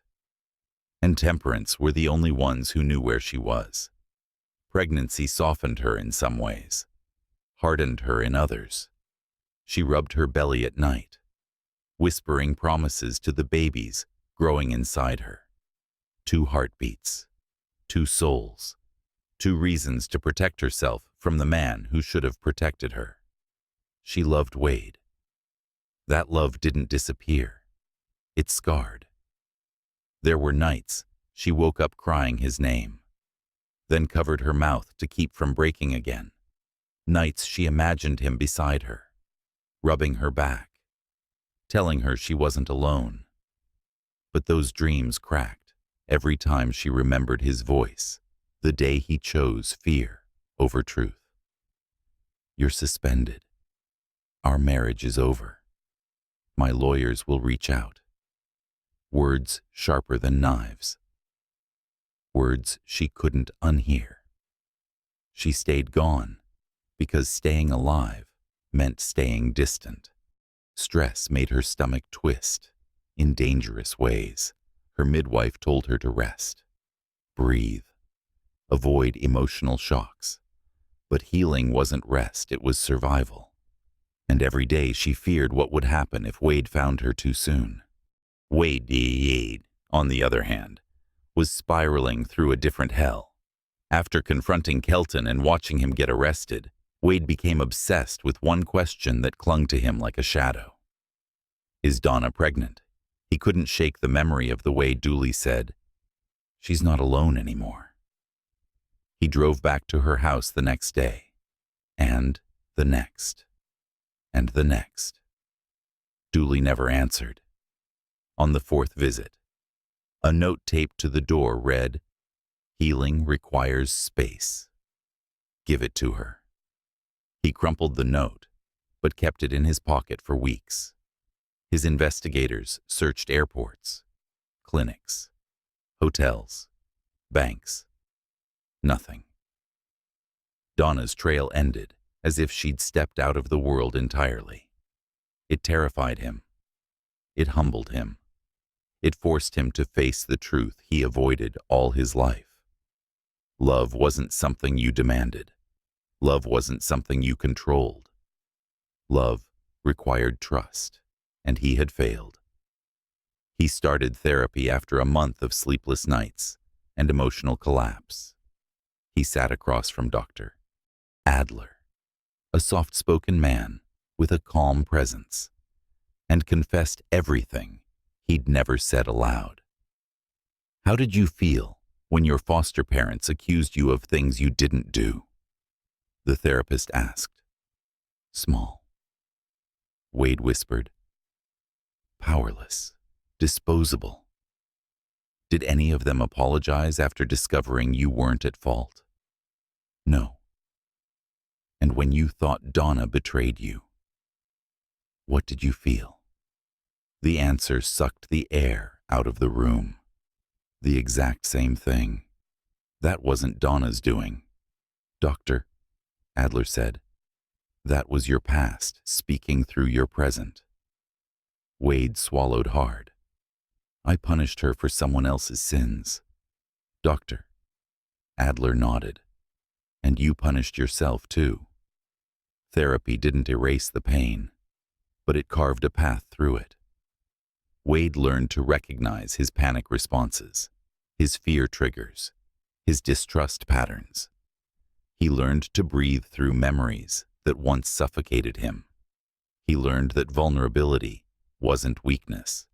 and Temperance were the only ones who knew where she was. Pregnancy softened her in some ways, hardened her in others. She rubbed her belly at night, whispering promises to the babies growing inside her. 2 heartbeats, 2 souls, 2 reasons to protect herself from the man who should have protected her. She loved Wade. That love didn't disappear. It scarred. There were nights she woke up crying his name, then covered her mouth to keep from breaking again. Nights she imagined him beside her, rubbing her back, telling her she wasn't alone. But those dreams cracked every time she remembered his voice, the day he chose fear over truth. You're suspended. Our marriage is over. My lawyers will reach out. words sharper than knives, words she couldn't unhear. She stayed gone because staying alive meant staying distant. Stress made her stomach twist in dangerous ways. Her midwife told her to rest, breathe, avoid emotional shocks. But healing wasn't rest, it was survival. And every day she feared what would happen if Wade found her too soon. Wade, on the other hand, was spiraling through a different hell. After confronting Kelton and watching him get arrested, Wade became obsessed with one question that clung to him like a shadow. Is Donna pregnant? He couldn't shake the memory of the way Dooley said, "She's not alone anymore." He drove back to her house the next day, and the next, and the next. Dooley never answered. On the fourth visit, a note taped to the door read, "Healing requires space. Give it to her." He crumpled the note, but kept it in his pocket for weeks. His investigators searched airports, clinics, hotels, banks. Nothing. Donna's trail ended as if she'd stepped out of the world entirely. It terrified him. It humbled him. It forced him to face the truth he avoided all his life. Love wasn't something you demanded. Love wasn't something you controlled. Love required trust, and he had failed. He started therapy after a month of sleepless nights and emotional collapse. He sat across from Dr. Adler, a soft-spoken man with a calm presence, and confessed everything he'd never said aloud. "How did you feel when your foster parents accused you of things you didn't do?" the therapist asked. "Small," Wade whispered. "Powerless, disposable." "Did any of them apologize after discovering you weren't at fault?" "No." "And when you thought Donna betrayed you, what did you feel?" The answer sucked the air out of the room. The exact same thing. That wasn't Donna's doing. "Doctor," Adler said, "that was your past speaking through your present." Wade swallowed hard. "I punished her for someone else's sins." "Doctor," Adler nodded, "and you punished yourself too." Therapy didn't erase the pain, but it carved a path through it. Wade learned to recognize his panic responses, his fear triggers, his distrust patterns. He learned to breathe through memories that once suffocated him. He learned that vulnerability wasn't weakness.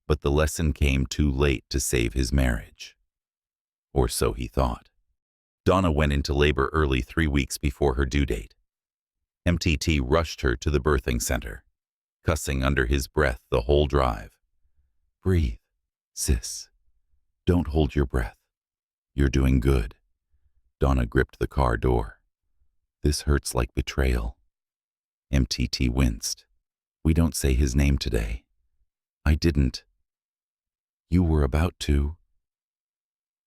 But the lesson came too late to save his marriage. Or so he thought. Donna went into labor early 3 weeks before her due date. MTT rushed her to the birthing center, cussing under his breath the whole drive. "Breathe, sis. Don't hold your breath. You're doing good." Donna gripped the car door. "This hurts like betrayal." MTT winced. "We don't say his name today." "I didn't." "You were about to."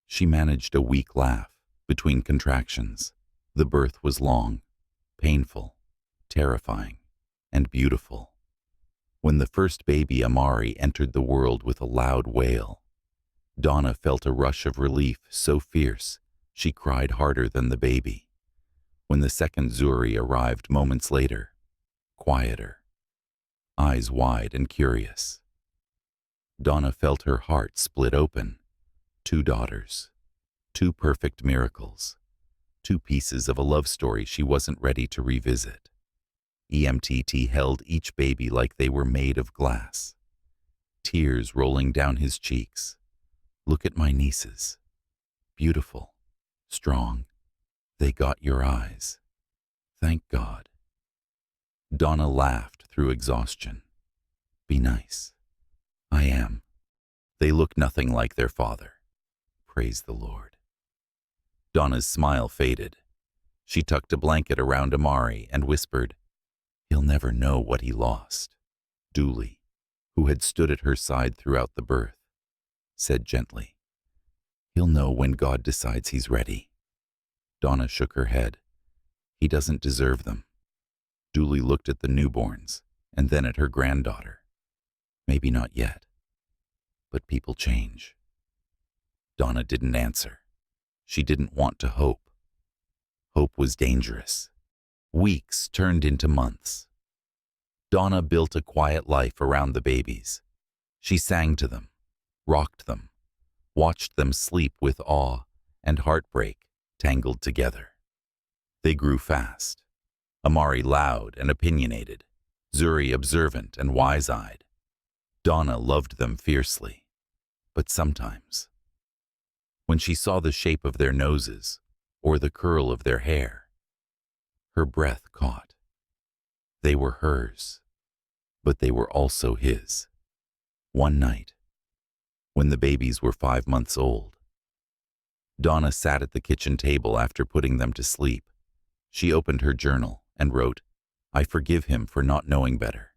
She managed a weak laugh between contractions. The birth was long, painful, terrifying, and beautiful. When the first baby Amari entered the world with a loud wail, Donna felt a rush of relief so fierce she cried harder than the baby. When the second Zuri arrived moments later, quieter, eyes wide and curious, Donna felt her heart split open. 2 daughters, 2 perfect miracles, 2 pieces of a love story she wasn't ready to revisit. EMTT held each baby like they were made of glass, tears rolling down his cheeks. "Look at my nieces. Beautiful, strong. They got your eyes. Thank God." Donna laughed through exhaustion. "Be nice." "I am. They look nothing like their father. Praise the Lord." Donna's smile faded. She tucked a blanket around Amari and whispered, "He'll never know what he lost." Dooley, who had stood at her side throughout the birth, said gently, "He'll know when God decides he's ready." Donna shook her head. "He doesn't deserve them." Julie looked at the newborns and then at her granddaughter. "Maybe not yet, but people change." Donna didn't answer. She didn't want to hope. Hope was dangerous. Weeks turned into months. Donna built a quiet life around the babies. She sang to them, rocked them, watched them sleep with awe and heartbreak tangled together. They grew fast. Amari loud and opinionated, Zuri observant and wise-eyed. Donna loved them fiercely, but sometimes, when she saw the shape of their noses or the curl of their hair, her breath caught. They were hers, but they were also his. One night, when the babies were 5 months old, Donna sat at the kitchen table after putting them to sleep. She opened her journal and wrote, "I forgive him for not knowing better,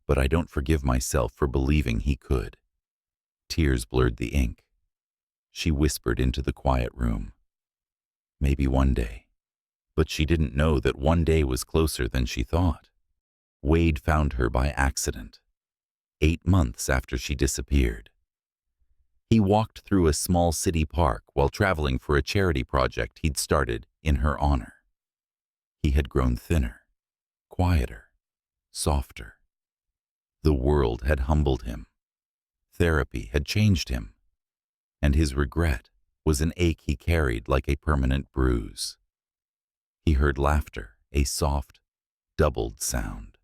but I don't forgive myself for believing he could." Tears blurred the ink. She whispered into the quiet room, "Maybe one day." But she didn't know that one day was closer than she thought. Wade found her by accident, 8 months after she disappeared. He walked through a small city park while traveling for a charity project he'd started in her honor. He had grown thinner, quieter, softer. The world had humbled him. Therapy had changed him. And his regret was an ache he carried like a permanent bruise. He heard laughter, a soft, doubled sound.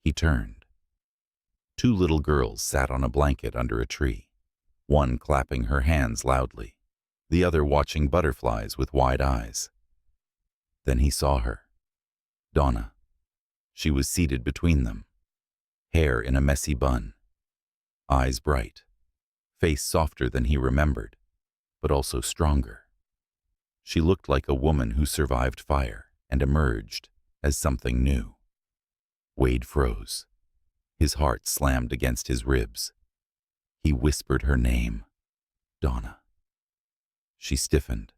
He turned. 2 little girls sat on a blanket under a tree, one clapping her hands loudly, the other watching butterflies with wide eyes. Then he saw her, Donna. She was seated between them, hair in a messy bun, eyes bright, face softer than he remembered, but also stronger. She looked like a woman who survived fire and emerged as something new. Wade froze. His heart slammed against his ribs. He whispered her name, Donna. She stiffened.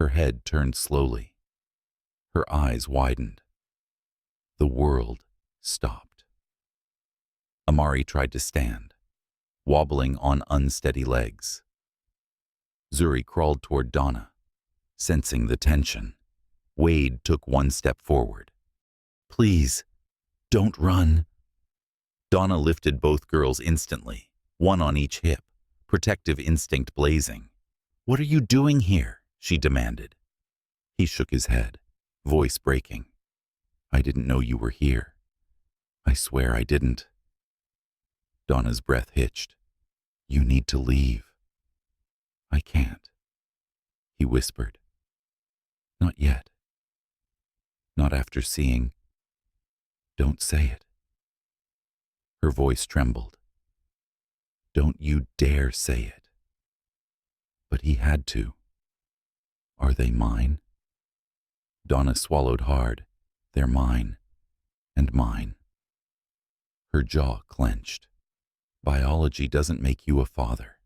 Her head turned slowly. Her eyes widened. The world stopped. Amari tried to stand, wobbling on unsteady legs. Zuri crawled toward Donna, sensing the tension. Wade took 1 step forward. "Please, don't run." Donna lifted both girls instantly, one on each hip, protective instinct blazing. "What are you doing here?" she demanded. He shook his head, voice breaking. "I didn't know you were here. I swear I didn't." Donna's breath hitched. "You need to leave." "I can't," he whispered. "Not yet. Not after seeing." "Don't say it." Her voice trembled. "Don't you dare say it." But he had to. "Are they mine?" Donna swallowed hard. "They're mine. And mine." Her jaw clenched. "Biology doesn't make you a father."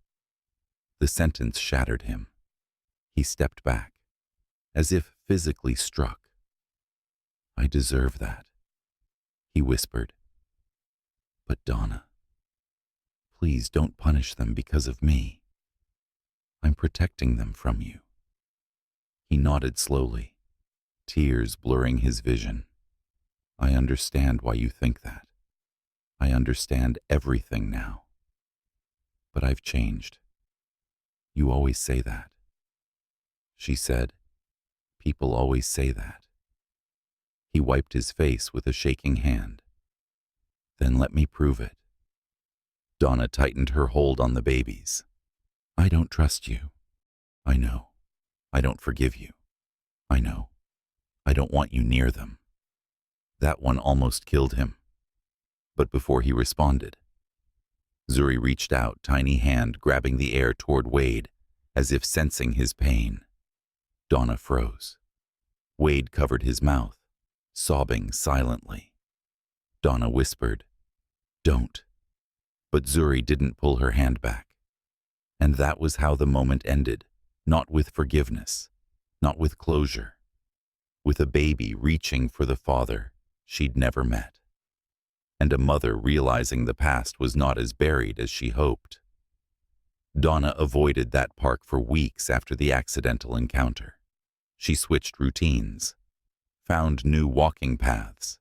The sentence shattered him. He stepped back, as if physically struck. "I deserve that," he whispered. "But Donna, please don't punish them because of me. I'm protecting them from you." He nodded slowly, tears blurring his vision. "I understand why you think that. I understand everything now. But I've changed. You always say that." She said, "People always say that." He wiped his face with a shaking hand. "Then let me prove it." Donna tightened her hold on the babies. "I don't trust you. I know. I don't forgive you. I know. I don't want you near them." That one almost killed him. But before he responded, Zuri reached out, tiny hand grabbing the air toward Wade, as if sensing his pain. Donna froze. Wade covered his mouth, sobbing silently. Donna whispered, "Don't." But Zuri didn't pull her hand back. And that was how the moment ended, not with forgiveness, not with closure, with a baby reaching for the father she'd never met, and a mother realizing the past was not as buried as she hoped. Donna avoided that park for weeks after the accidental encounter. She switched routines, found new walking paths,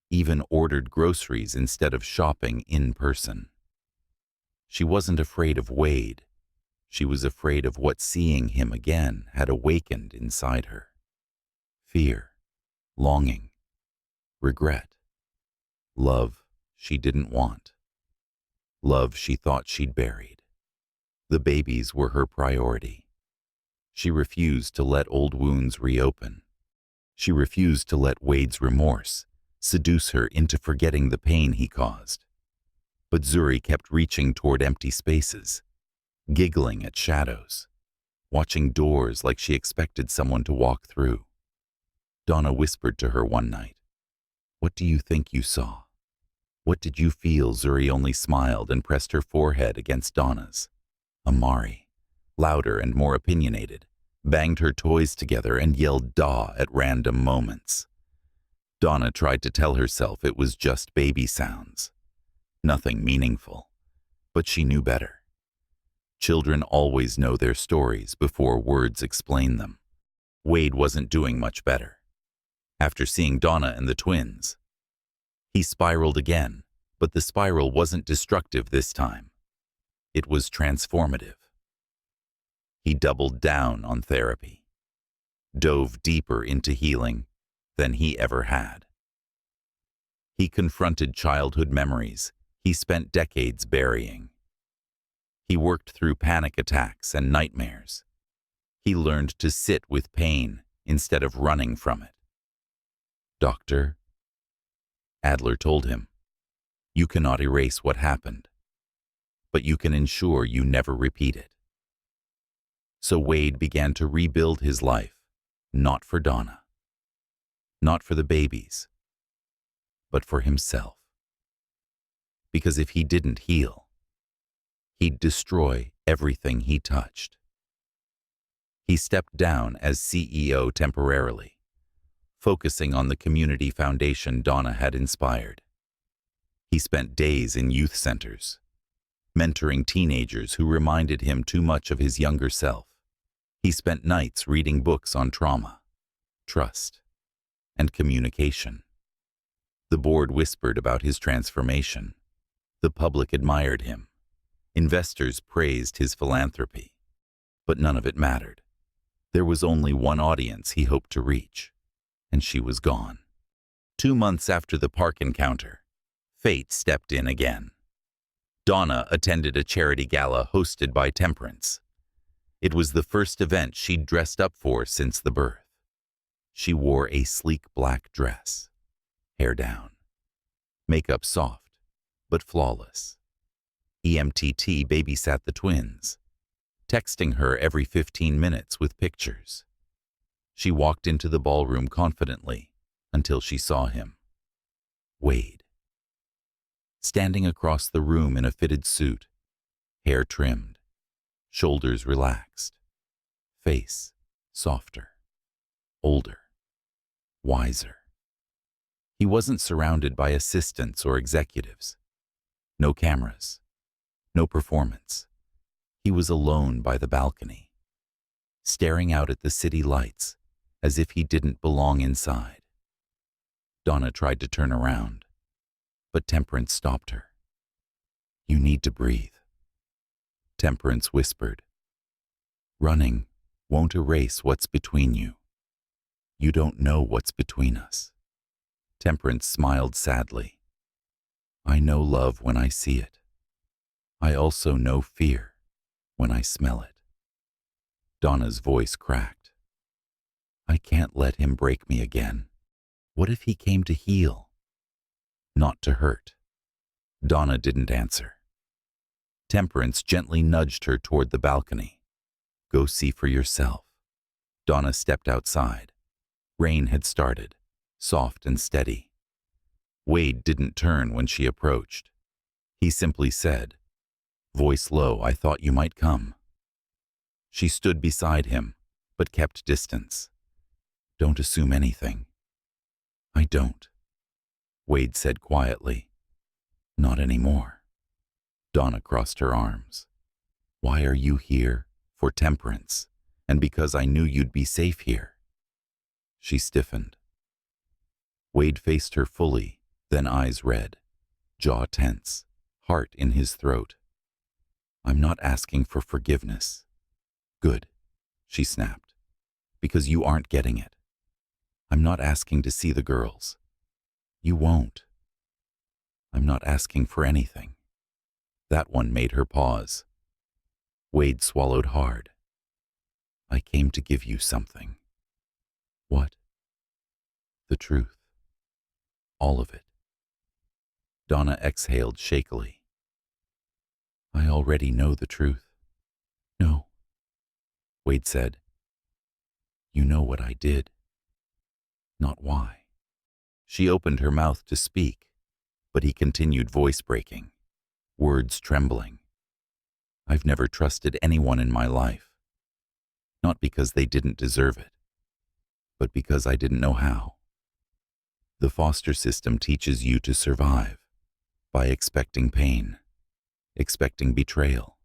even ordered groceries instead of shopping in person. She wasn't afraid of Wade. She was afraid of what seeing him again had awakened inside her. Fear, longing, regret, love she didn't want, love she thought she'd buried. The babies were her priority. She refused to let old wounds reopen. She refused to let Wade's remorse seduce her into forgetting the pain he caused. But Zuri kept reaching toward empty spaces, giggling at shadows, watching doors like she expected someone to walk through. Donna whispered to her one night, "What do you think you saw? What did you feel?" Zuri only smiled and pressed her forehead against Donna's. Amari, louder and more opinionated, banged her toys together and yelled "daw" at random moments. Donna tried to tell herself it was just baby sounds, nothing meaningful, but she knew better. Children always know their stories before words explain them. Wade wasn't doing much better. After seeing Donna and the twins, he spiraled again, but the spiral wasn't destructive this time. It was transformative. He doubled down on therapy, dove deeper into healing than he ever had. He confronted childhood memories he spent decades burying. He worked through panic attacks and nightmares. He learned to sit with pain instead of running from it. "Doctor," Adler told him, "you cannot erase what happened, but you can ensure you never repeat it." So Wade began to rebuild his life, not for Donna, not for the babies, but for himself. Because if he didn't heal, he'd destroy everything he touched. He stepped down as CEO temporarily, focusing on the community foundation Donna had inspired. He spent days in youth centers, mentoring teenagers who reminded him too much of his younger self. He spent nights reading books on trauma, trust, and communication. The board whispered about his transformation. The public admired him. Investors praised his philanthropy. But none of it mattered. There was only one audience he hoped to reach, and she was gone. 2 months after the park encounter, fate stepped in again. Donna attended a charity gala hosted by Temperance. It was the first event she'd dressed up for since the birth. She wore a sleek black dress, hair down, makeup soft but flawless. EMTT babysat the twins, texting her every 15 minutes with pictures. She walked into the ballroom confidently until she saw him. Wade. Standing across the room in a fitted suit, hair trimmed, shoulders relaxed, face softer, older, wiser. He wasn't surrounded by assistants or executives. No cameras, no performance. He was alone by the balcony, staring out at the city lights as if he didn't belong inside. Donna tried to turn around, but Temperance stopped her. "You need to breathe," Temperance whispered. "Running won't erase what's between you. You don't know what's between us." Temperance smiled sadly. "I know love when I see it. I also know fear when I smell it." Donna's voice cracked. "I can't let him break me again. What if he came to heal, not to hurt?" Donna didn't answer. Temperance gently nudged her toward the balcony. "Go see for yourself." Donna stepped outside. Rain had started, soft and steady. Wade didn't turn when she approached. He simply said, voice low, I thought you might come. She stood beside him, but kept distance. Don't assume anything. I don't, Wade said quietly. Not anymore. Donna crossed her arms. Why are you here? For temperance, and because I knew you'd be safe here. She stiffened. Wade faced her fully, then eyes red, jaw tense, heart in his throat. I'm not asking for forgiveness. Good, she snapped, because you aren't getting it. I'm not asking to see the girls. You won't. I'm not asking for anything. That one made her pause. Wade swallowed hard. I came to give you something. What? The truth. All of it. Donna exhaled shakily. I already know the truth. No, Wade said. You know what I did. Not why. She opened her mouth to speak, but he continued, voice breaking, words trembling. I've never trusted anyone in my life. Not because they didn't deserve it, but because I didn't know how. The foster system teaches you to survive by expecting pain, expecting betrayal,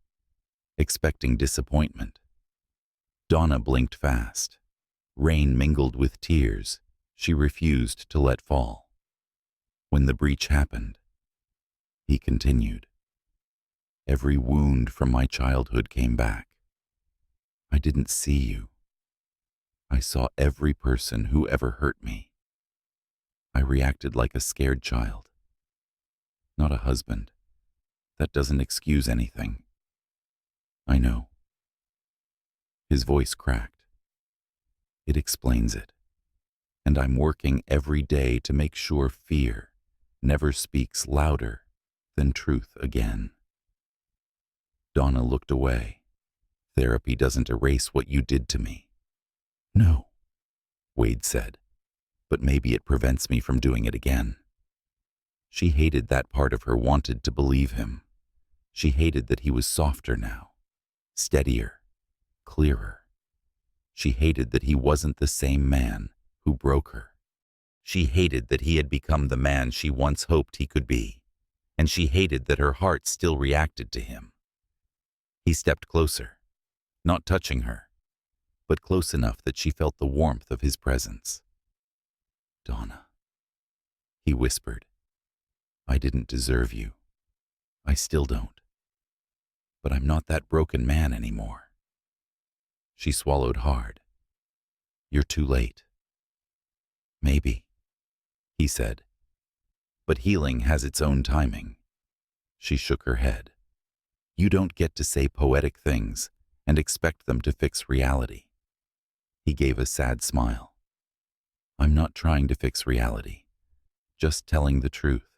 expecting disappointment. Donna blinked fast. Rain mingled with tears she refused to let fall. When the breach happened, he continued, every wound from my childhood came back. I didn't see you. I saw every person who ever hurt me. I reacted like a scared child. Not a husband. That doesn't excuse anything. I know. His voice cracked. It explains it. And I'm working every day to make sure fear never speaks louder than truth again. Donna looked away. Therapy doesn't erase what you did to me. No, Wade said, but maybe it prevents me from doing it again. She hated that part of her wanted to believe him. She hated that he was softer now, steadier, clearer. She hated that he wasn't the same man who broke her. She hated that he had become the man she once hoped he could be, and she hated that her heart still reacted to him. He stepped closer, not touching her, but close enough that she felt the warmth of his presence. Donna, he whispered, I didn't deserve you. I still don't. But I'm not that broken man anymore. She swallowed hard. You're too late. Maybe, he said. But healing has its own timing. She shook her head. You don't get to say poetic things and expect them to fix reality. He gave a sad smile. I'm not trying to fix reality, just telling the truth.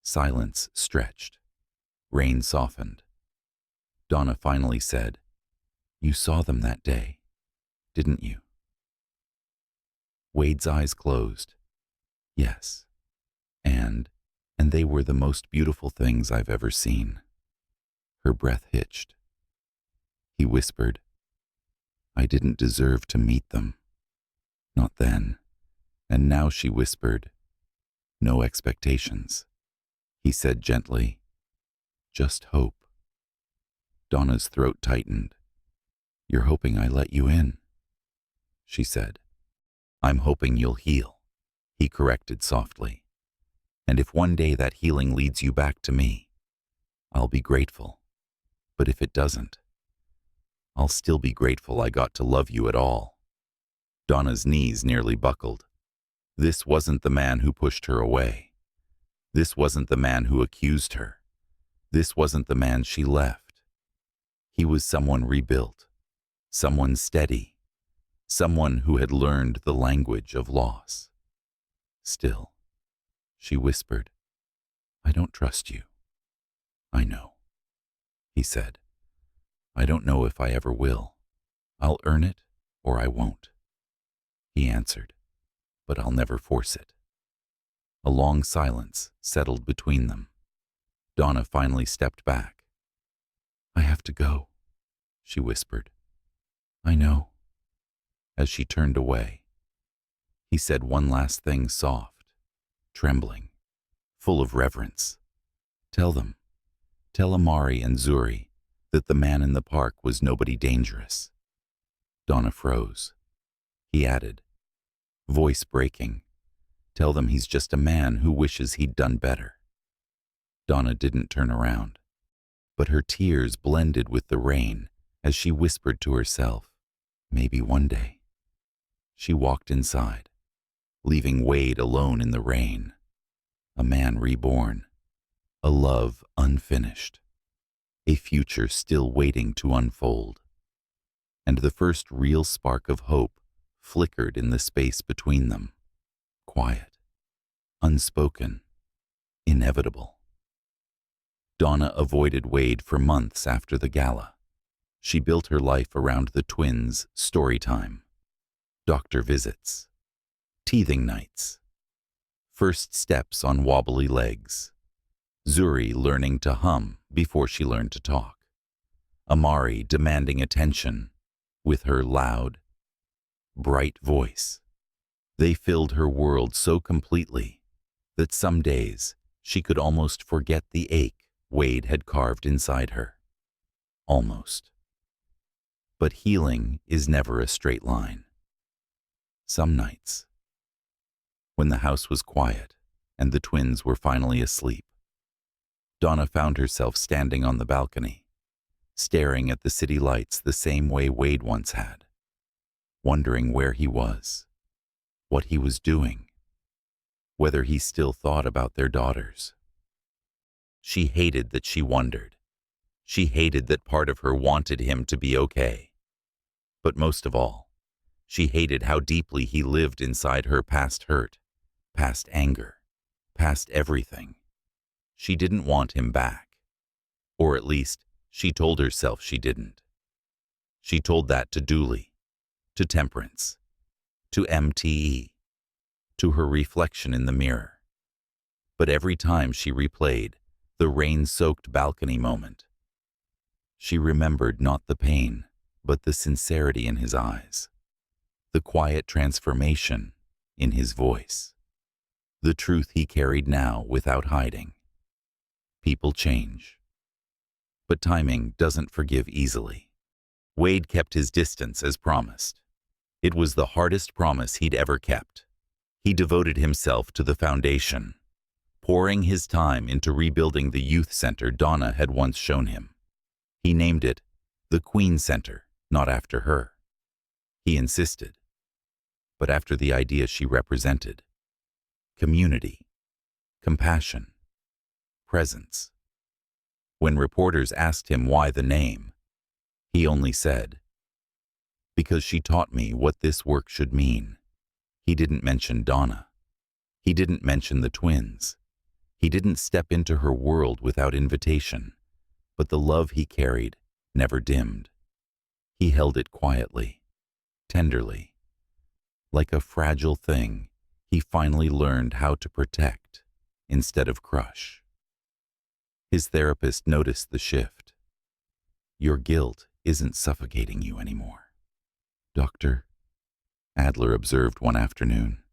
Silence stretched. Rain softened. Donna finally said, You saw them that day, didn't you? Wade's eyes closed. Yes. And they were the most beautiful things I've ever seen. Her breath hitched. He whispered, I didn't deserve to meet them. Not then. And now she whispered, No expectations. He said gently, Just hope. Donna's throat tightened. You're hoping I let you in, she said. I'm hoping you'll heal, he corrected softly. And if one day that healing leads you back to me, I'll be grateful. But if it doesn't, I'll still be grateful I got to love you at all. Donna's knees nearly buckled. This wasn't the man who pushed her away. This wasn't the man who accused her. This wasn't the man she left. He was someone rebuilt, someone steady, someone who had learned the language of loss. Still, she whispered, I don't trust you. I know, he said. I don't know if I ever will. I'll earn it or I won't. He answered, but I'll never force it. A long silence settled between them. Donna finally stepped back. "I have to go," she whispered. "I know." As she turned away, he said one last thing soft, trembling, full of reverence. Tell Amari and Zuri that the man in the park was nobody dangerous." Donna froze. He added, voice breaking, "Tell them he's just a man who wishes he'd done better." Donna didn't turn around, but her tears blended with the rain as she whispered to herself, "Maybe one day." She walked inside, leaving Wade alone in the rain. A man reborn, a love unfinished, a future still waiting to unfold. And the first real spark of hope flickered in the space between them. Quiet, unspoken, inevitable. Donna avoided Wade for months after the gala. She built her life around the twins' story time, doctor visits, teething nights, first steps on wobbly legs, Zuri learning to hum before she learned to talk, Amari demanding attention with her loud, bright voice. They filled her world so completely that some days she could almost forget the ache Wade had carved inside her. Almost. But healing is never a straight line. Some nights, when the house was quiet and the twins were finally asleep, Donna found herself standing on the balcony, staring at the city lights the same way Wade once had, wondering where he was, what he was doing, whether he still thought about their daughters. She hated that she wondered. She hated that part of her wanted him to be okay. But most of all, she hated how deeply he lived inside her past hurt, past anger, past everything. She didn't want him back. Or at least, she told herself she didn't. She told that to Dooley, to Temperance, to MTE, to her reflection in the mirror. But every time she replayed the rain-soaked balcony moment, she remembered not the pain, but the sincerity in his eyes, the quiet transformation in his voice, the truth he carried now without hiding. People change. But timing doesn't forgive easily. Wade kept his distance as promised. It was the hardest promise he'd ever kept. He devoted himself to the foundation, pouring his time into rebuilding the youth center Donna had once shown him. He named it the Queen Center, not after her. He insisted, but after the idea she represented: community, compassion, presence. When reporters asked him why the name, he only said, "Because she taught me what this work should mean." He didn't mention Donna. He didn't mention the twins. He didn't step into her world without invitation, but the love he carried never dimmed. He held it quietly, tenderly, like a fragile thing he finally learned how to protect instead of crush. His therapist noticed the shift. "Your guilt isn't suffocating you anymore, Doctor," Adler observed one afternoon.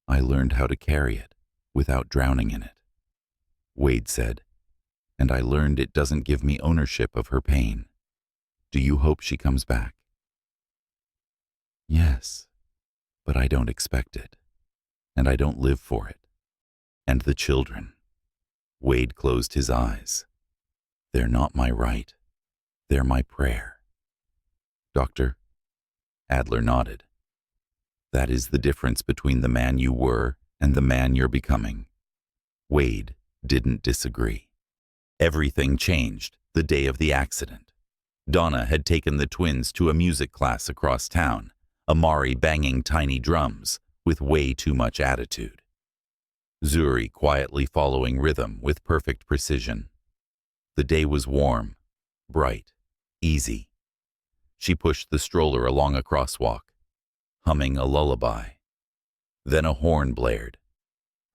"I learned how to carry it without drowning in it." Wade said, "And I learned it doesn't give me ownership of her pain. Do you hope she comes back?" "Yes, but I don't expect it, and I don't live for it. And the children." Wade closed his eyes. "They're not my right. They're my prayer." "Doctor?" Adler nodded. "That is the difference between the man you were and the man you're becoming." Wade didn't disagree. Everything changed the day of the accident. Donna had taken the twins to a music class across town, Amari banging tiny drums with way too much attitude, Zuri quietly following rhythm with perfect precision. The day was warm, bright, easy. She pushed the stroller along a crosswalk, humming a lullaby. Then a horn blared.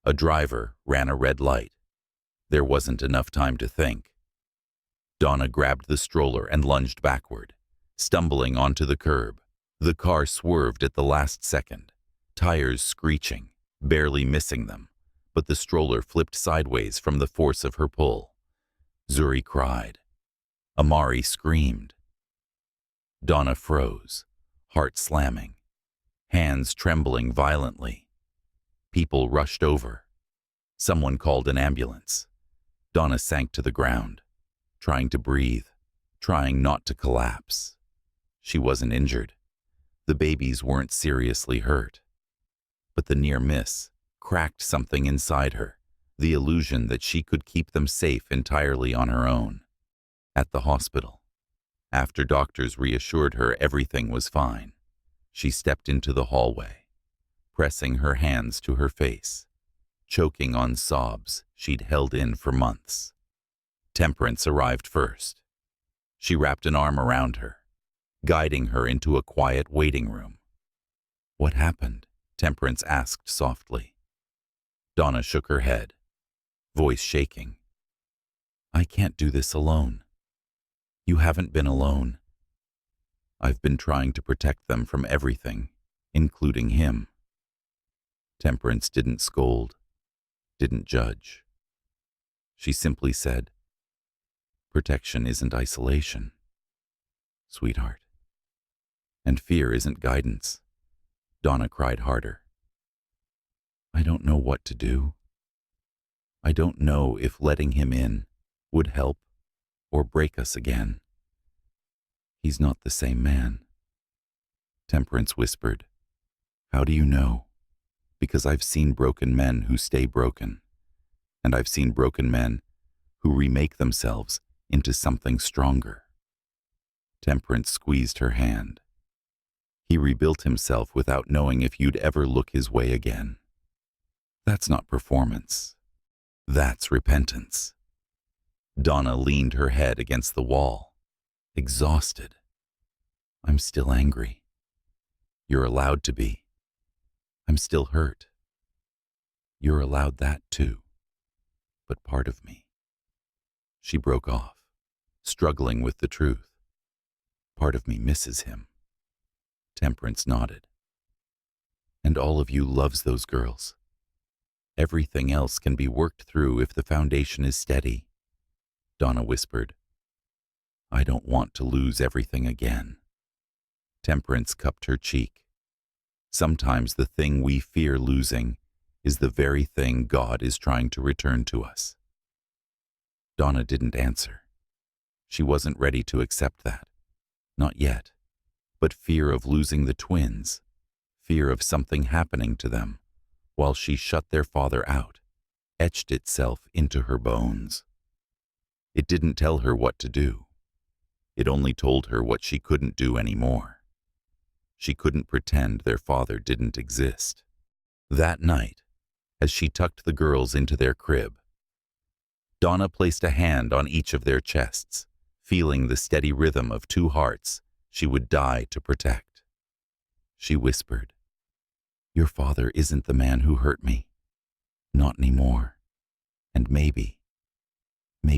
A driver ran a red light. There wasn't enough time to think. Donna grabbed the stroller and lunged backward, stumbling onto the curb. The car swerved at the last second, tires screeching, barely missing them, but the stroller flipped sideways from the force of her pull. Zuri cried. Amari screamed. Donna froze, heart slamming, hands trembling violently. People rushed over. Someone called an ambulance. Donna sank to the ground, trying to breathe, trying not to collapse. She wasn't injured. The babies weren't seriously hurt. But the near miss cracked something inside her, the illusion that she could keep them safe entirely on her own. At the hospital, after doctors reassured her everything was fine, she stepped into the hallway, pressing her hands to her face, choking on sobs she'd held in for months. Temperance arrived first. She wrapped an arm around her, guiding her into a quiet waiting room. "What happened?" Temperance asked softly. Donna shook her head, voice shaking. "I can't do this alone." "You haven't been alone. I've been trying to protect them from everything, including him." Temperance didn't scold, didn't judge. She simply said, "Protection isn't isolation, sweetheart. And fear isn't guidance." Donna cried harder. "I don't know what to do. I don't know if letting him in would help or break us again. He's not the same man." Temperance whispered, "How do you know?" "Because I've seen broken men who stay broken, and I've seen broken men who remake themselves into something stronger." Temperance squeezed her hand. "He rebuilt himself without knowing if you'd ever look his way again. That's not performance. That's repentance." Donna leaned her head against the wall, exhausted. "I'm still angry. You're allowed to be. I'm still hurt. You're allowed that too. But part of me." She broke off, struggling with the truth. "Part of me misses him." Temperance nodded. "And all of you loves those girls. Everything else can be worked through if the foundation is steady." Donna whispered, "I don't want to lose everything again." Temperance cupped her cheek. "Sometimes the thing we fear losing is the very thing God is trying to return to us." Donna didn't answer. She wasn't ready to accept that. Not yet. But fear of losing the twins, fear of something happening to them while she shut their father out, etched itself into her bones. It didn't tell her what to do. It only told her what she couldn't do anymore. She couldn't pretend their father didn't exist. That night, as she tucked the girls into their crib, Donna placed a hand on each of their chests, feeling the steady rhythm of two hearts she would die to protect. She whispered, "Your father isn't the man who hurt me. Not anymore. And maybe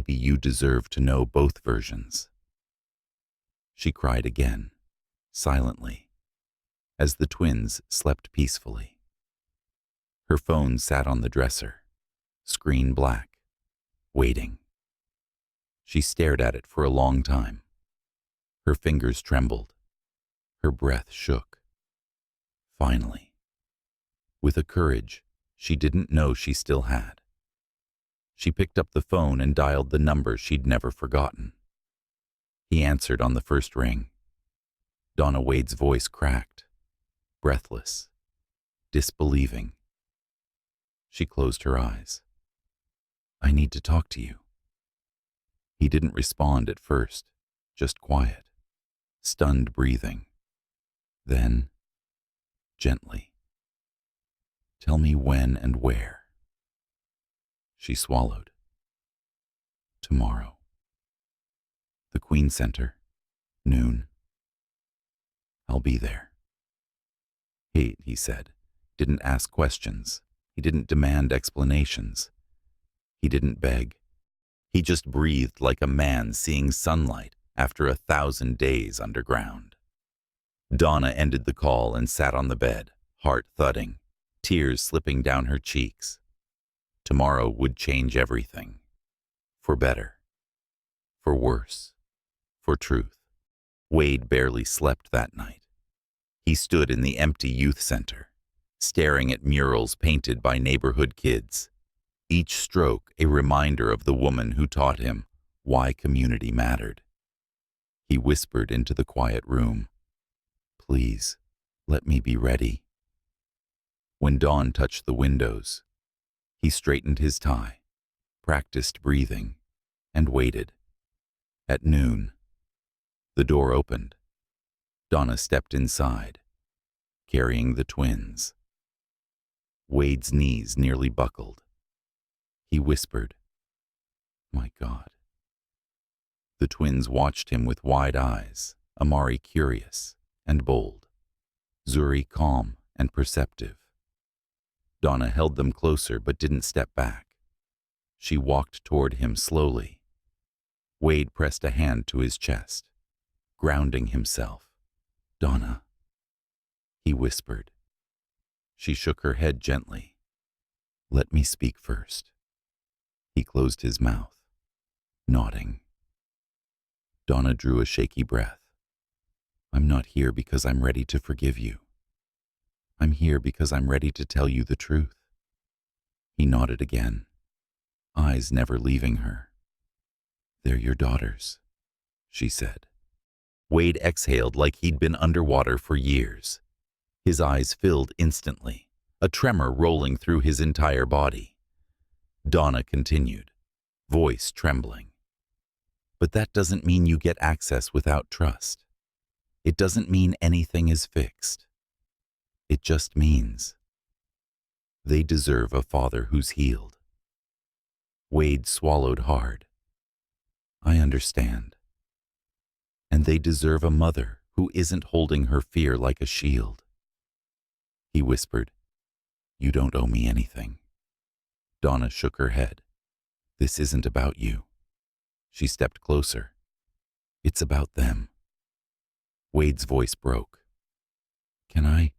you deserve to know both versions." She cried again, silently, as the twins slept peacefully. Her phone sat on the dresser, screen black, waiting. She stared at it for a long time. Her fingers trembled. Her breath shook. Finally, with a courage she didn't know she still had, she picked up the phone and dialed the number she'd never forgotten. He answered on the first ring. Donna Wade's voice cracked, breathless, disbelieving. She closed her eyes. "I need to talk to you." He didn't respond at first, just quiet, stunned breathing. Then, gently, "Tell me when and where." She swallowed. "Tomorrow. The Queen Center, noon. I'll be there." He said, didn't ask questions. He didn't demand explanations. He didn't beg. He just breathed like a man seeing sunlight after 1,000 days underground. Donna ended the call and sat on the bed, heart thudding, tears slipping down her cheeks. Tomorrow would change everything. For better. For worse. For truth. Wade barely slept that night. He stood in the empty youth center, staring at murals painted by neighborhood kids, each stroke a reminder of the woman who taught him why community mattered. He whispered into the quiet room, "Please, let me be ready." When dawn touched the windows, he straightened his tie, practiced breathing, and waited. At noon, the door opened. Donna stepped inside, carrying the twins. Wade's knees nearly buckled. He whispered, "My God." The twins watched him with wide eyes, Amari curious and bold, Zuri calm and perceptive. Donna held them closer but didn't step back. She walked toward him slowly. Wade pressed a hand to his chest, grounding himself. "Donna," he whispered. She shook her head gently. "Let me speak first." He closed his mouth, nodding. Donna drew a shaky breath. "I'm not here because I'm ready to forgive you. I'm here because I'm ready to tell you the truth." He nodded again, eyes never leaving her. "They're your daughters," she said. Wade exhaled like he'd been underwater for years. His eyes filled instantly, a tremor rolling through his entire body. Donna continued, voice trembling. "But that doesn't mean you get access without trust. It doesn't mean anything is fixed. It just means they deserve a father who's healed." Wade swallowed hard. "I understand. And they deserve a mother who isn't holding her fear like a shield." He whispered, "You don't owe me anything." Donna shook her head. "This isn't about you." She stepped closer. "It's about them." Wade's voice broke. Can I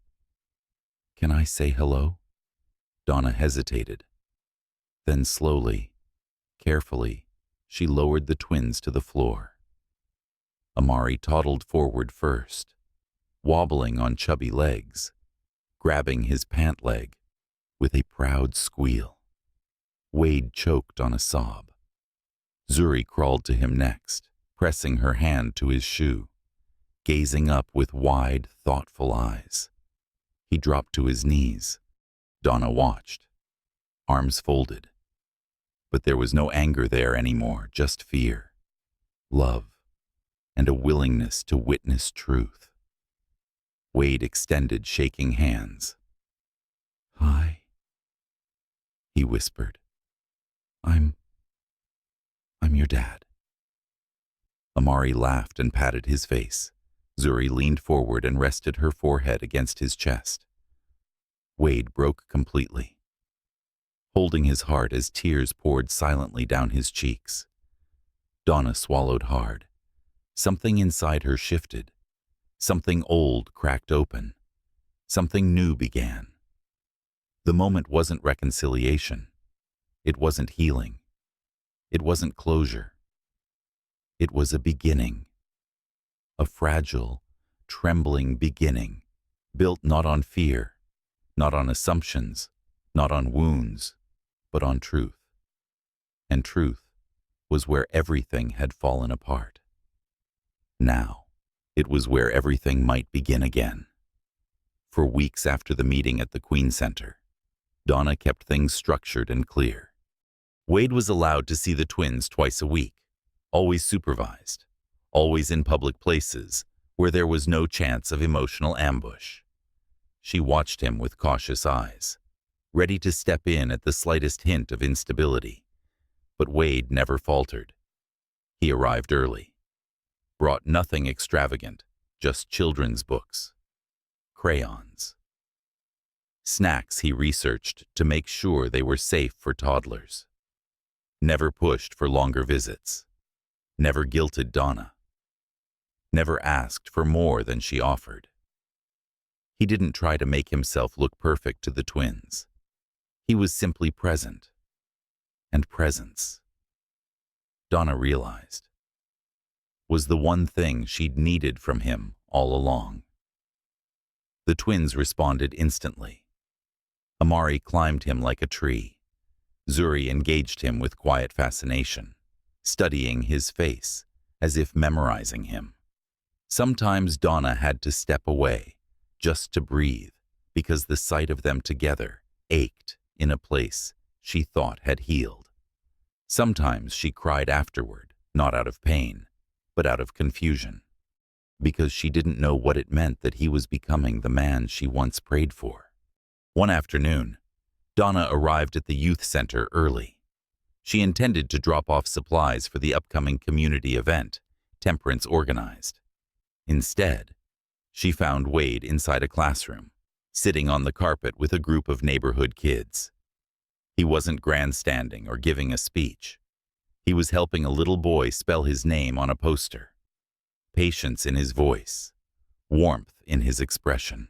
say hello?" Donna hesitated. Then slowly, carefully, she lowered the twins to the floor. Amari toddled forward first, wobbling on chubby legs, grabbing his pant leg with a proud squeal. Wade choked on a sob. Zuri crawled to him next, pressing her hand to his shoe, gazing up with wide, thoughtful eyes. He dropped to his knees. Donna watched, arms folded. But there was no anger there anymore, just fear, love, and a willingness to witness truth. Wade extended shaking hands. "Hi," he whispered. I'm your dad." Amari laughed and patted his face. Zuri leaned forward and rested her forehead against his chest. Wade broke completely, holding his heart as tears poured silently down his cheeks. Donna swallowed hard. Something inside her shifted. Something old cracked open. Something new began. The moment wasn't reconciliation. It wasn't healing. It wasn't closure. It was a beginning. A fragile, trembling beginning, built not on fear, not on assumptions, not on wounds, but on truth. And truth was where everything had fallen apart. Now, it was where everything might begin again. For weeks after the meeting at the Queen Center, Donna kept things structured and clear. Wade was allowed to see the twins twice a week, always supervised, always in public places where there was no chance of emotional ambush. She watched him with cautious eyes, ready to step in at the slightest hint of instability. But Wade never faltered. He arrived early, brought nothing extravagant, just children's books, crayons, snacks he researched to make sure they were safe for toddlers. never pushed for longer visits, never guilted Donna, never asked for more than she offered. He didn't try to make himself look perfect to the twins. He was simply present. And presence, Donna realized, was the one thing she'd needed from him all along. The twins responded instantly. Amari climbed him like a tree. Zuri engaged him with quiet fascination, studying his face as if memorizing him. Sometimes Donna had to step away just to breathe because the sight of them together ached in a place she thought had healed. Sometimes she cried afterward, not out of pain, but out of confusion, because she didn't know what it meant that he was becoming the man she once prayed for. One afternoon, Donna arrived at the youth center early. She intended to drop off supplies for the upcoming community event Temperance organized. Instead, she found Wade inside a classroom, sitting on the carpet with a group of neighborhood kids. He wasn't grandstanding or giving a speech. He was helping a little boy spell his name on a poster. Patience in his voice, warmth in his expression.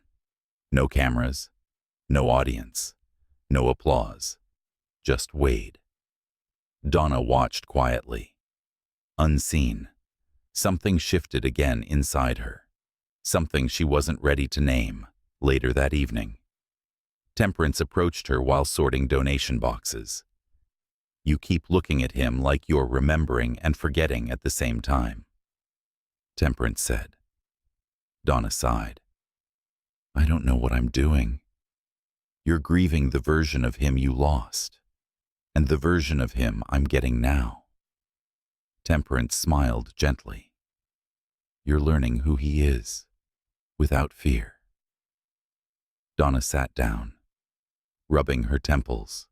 No cameras, no audience, no applause, just Wade. Donna watched quietly. Unseen, something shifted again inside her, something she wasn't ready to name. Later that evening, Temperance approached her while sorting donation boxes. "You keep looking at him like you're remembering and forgetting at the same time," Temperance said. Donna sighed. "I don't know what I'm doing. You're grieving the version of him you lost, and the version of him I'm getting now." Temperance smiled gently. "You're learning who he is, without fear." Donna sat down, rubbing her temples.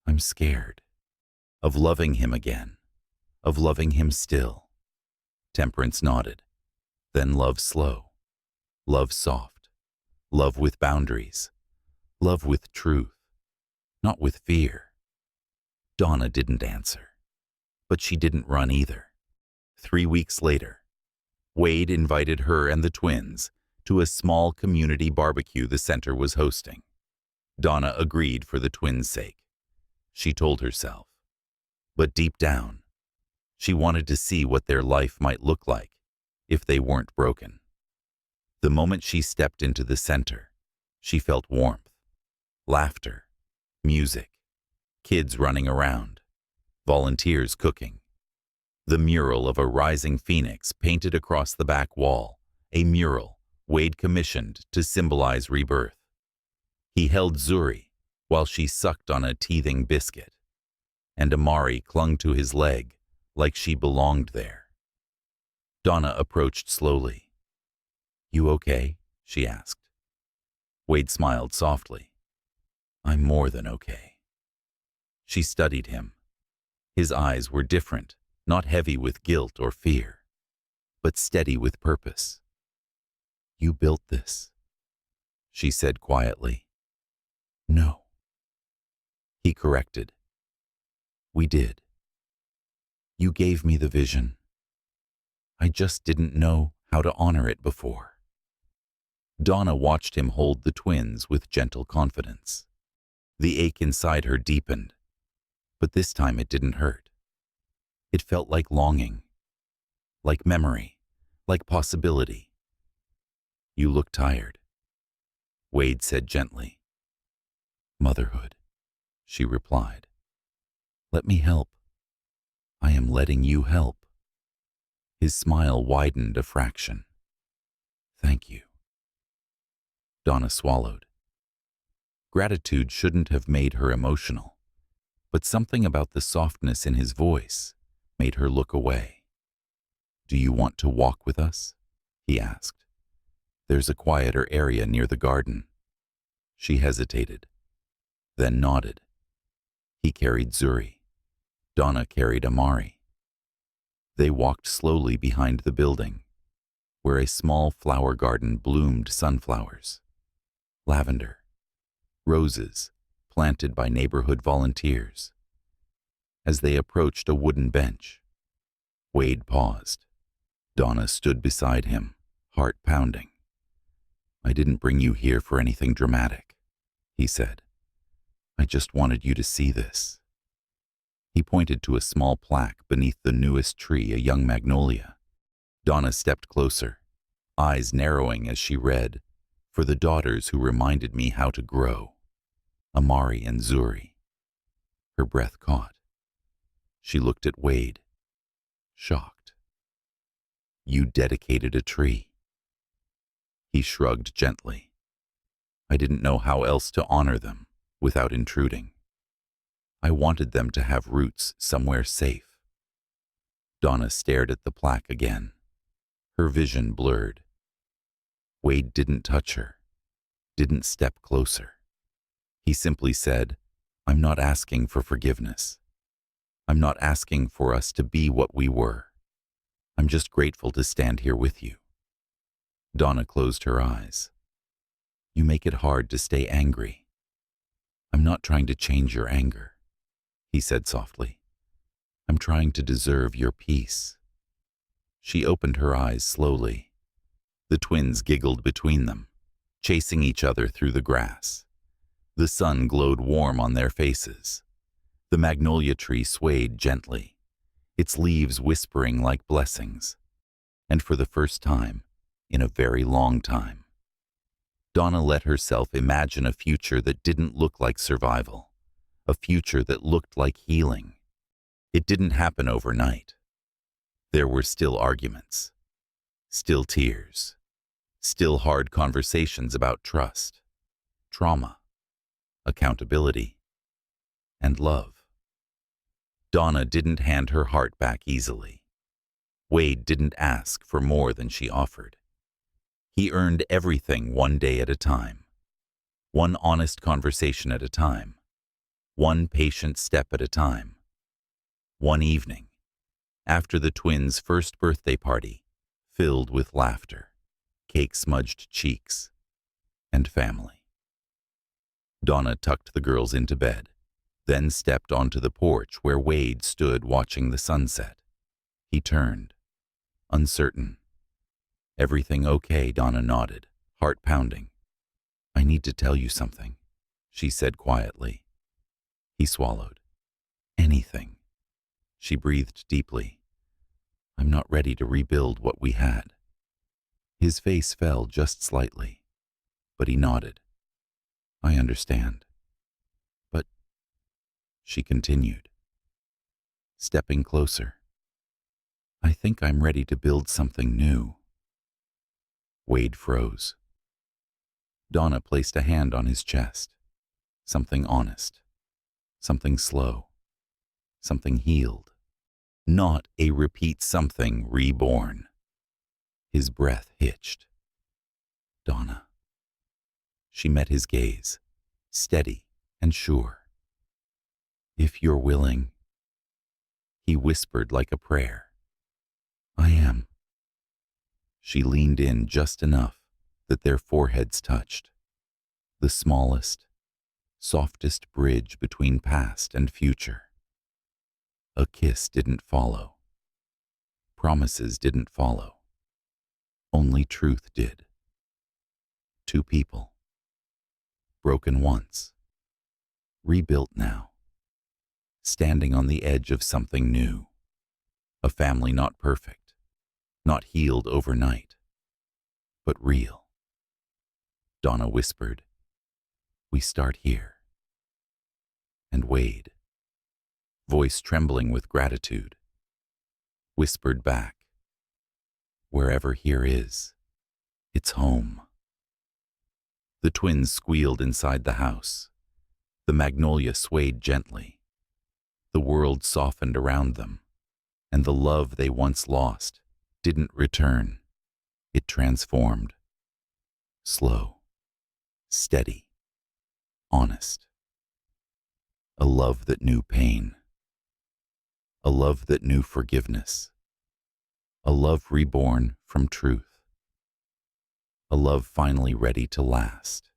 "I'm scared of loving him again, of loving him still." Temperance nodded. "Then love slow, love soft, love with boundaries, love with truth, not with fear." Donna didn't answer, but she didn't run either. 3 weeks later, Wade invited her and the twins to a small community barbecue the center was hosting. Donna agreed for the twins' sake, she told herself. But deep down, she wanted to see what their life might look like if they weren't broken. The moment she stepped into the center, she felt warmth, laughter, music, kids running around, volunteers cooking. The mural of a rising phoenix painted across the back wall, a mural Wade commissioned to symbolize rebirth. He held Zuri while she sucked on a teething biscuit, and Amari clung to his leg like she belonged there. Donna approached slowly. "You okay?" she asked. Wade smiled softly. "I'm more than okay." She studied him. His eyes were different, not heavy with guilt or fear, but steady with purpose. "You built this," she said quietly. "No." He corrected. "We did. You gave me the vision. I just didn't know how to honor it before." Donna watched him hold the twins with gentle confidence. The ache inside her deepened, but this time it didn't hurt. It felt like longing, like memory, like possibility. "You look tired," Wade said gently. "Motherhood," she replied. "Let me help. I am letting you help." His smile widened a fraction. "Thank you." Donna swallowed. Gratitude shouldn't have made her emotional, but something about the softness in his voice made her look away. "Do you want to walk with us?" he asked. "There's a quieter area near the garden." She hesitated, then nodded. He carried Zuri. Donna carried Amari. They walked slowly behind the building, where a small flower garden bloomed sunflowers, lavender, roses planted by neighborhood volunteers, As they approached a wooden bench, Wade paused. Donna stood beside him, heart pounding. "I didn't bring you here for anything dramatic," he said. "I just wanted you to see this." He pointed to a small plaque beneath the newest tree, a young magnolia. Donna stepped closer, eyes narrowing as she read, "For the daughters who reminded me how to grow. Amari and Zuri." Her breath caught. She looked at Wade, shocked. "You dedicated a tree." He shrugged gently. "I didn't know how else to honor them without intruding. I wanted them to have roots somewhere safe." Donna stared at the plaque again, her vision blurred. Wade didn't touch her, didn't step closer. He simply said, "I'm not asking for forgiveness. I'm not asking for us to be what we were. I'm just grateful to stand here with you." Donna closed her eyes. "You make it hard to stay angry." "I'm not trying to change your anger," he said softly. "I'm trying to deserve your peace." She opened her eyes slowly. The twins giggled between them, chasing each other through the grass. The sun glowed warm on their faces. The magnolia tree swayed gently, its leaves whispering like blessings. And for the first time, in a very long time, Donna let herself imagine a future that didn't look like survival, a future that looked like healing. It didn't happen overnight. There were still arguments, still tears, still hard conversations about trust, trauma, accountability, and love. Donna didn't hand her heart back easily. Wade didn't ask for more than she offered. He earned everything one day at a time, one honest conversation at a time, one patient step at a time. One evening, after the twins' first birthday party, filled with laughter, cake-smudged cheeks, and family. Donna tucked the girls into bed, then stepped onto the porch where Wade stood watching the sunset. He turned, uncertain. "Everything okay?" Donna nodded, heart pounding. "I need to tell you something," she said quietly. He swallowed. "Anything." She breathed deeply. "I'm not ready to rebuild what we had." His face fell just slightly, but he nodded. "I understand. But," she continued, stepping closer, "I think I'm ready to build something new." Wade froze. Donna placed a hand on his chest. Something honest, something slow, something healed. Not a repeat something reborn. His breath hitched. "Donna." She met his gaze, steady and sure. "If you're willing," he whispered like a prayer. "I am." She leaned in just enough that their foreheads touched. The smallest, softest bridge between past and future. A kiss didn't follow. Promises didn't follow. Only truth did. Two people. Broken once. Rebuilt now. Standing on the edge of something new. A family not perfect. Not healed overnight. But real. Donna whispered, "We start here." And Wade, voice trembling with gratitude, whispered back, "Wherever here is, it's home." The twins squealed inside the house. The magnolia swayed gently. The world softened around them, and the love they once lost didn't return. It transformed. Slow, steady, honest. A love that knew pain. A love that knew forgiveness. A love reborn from truth. A love finally ready to last.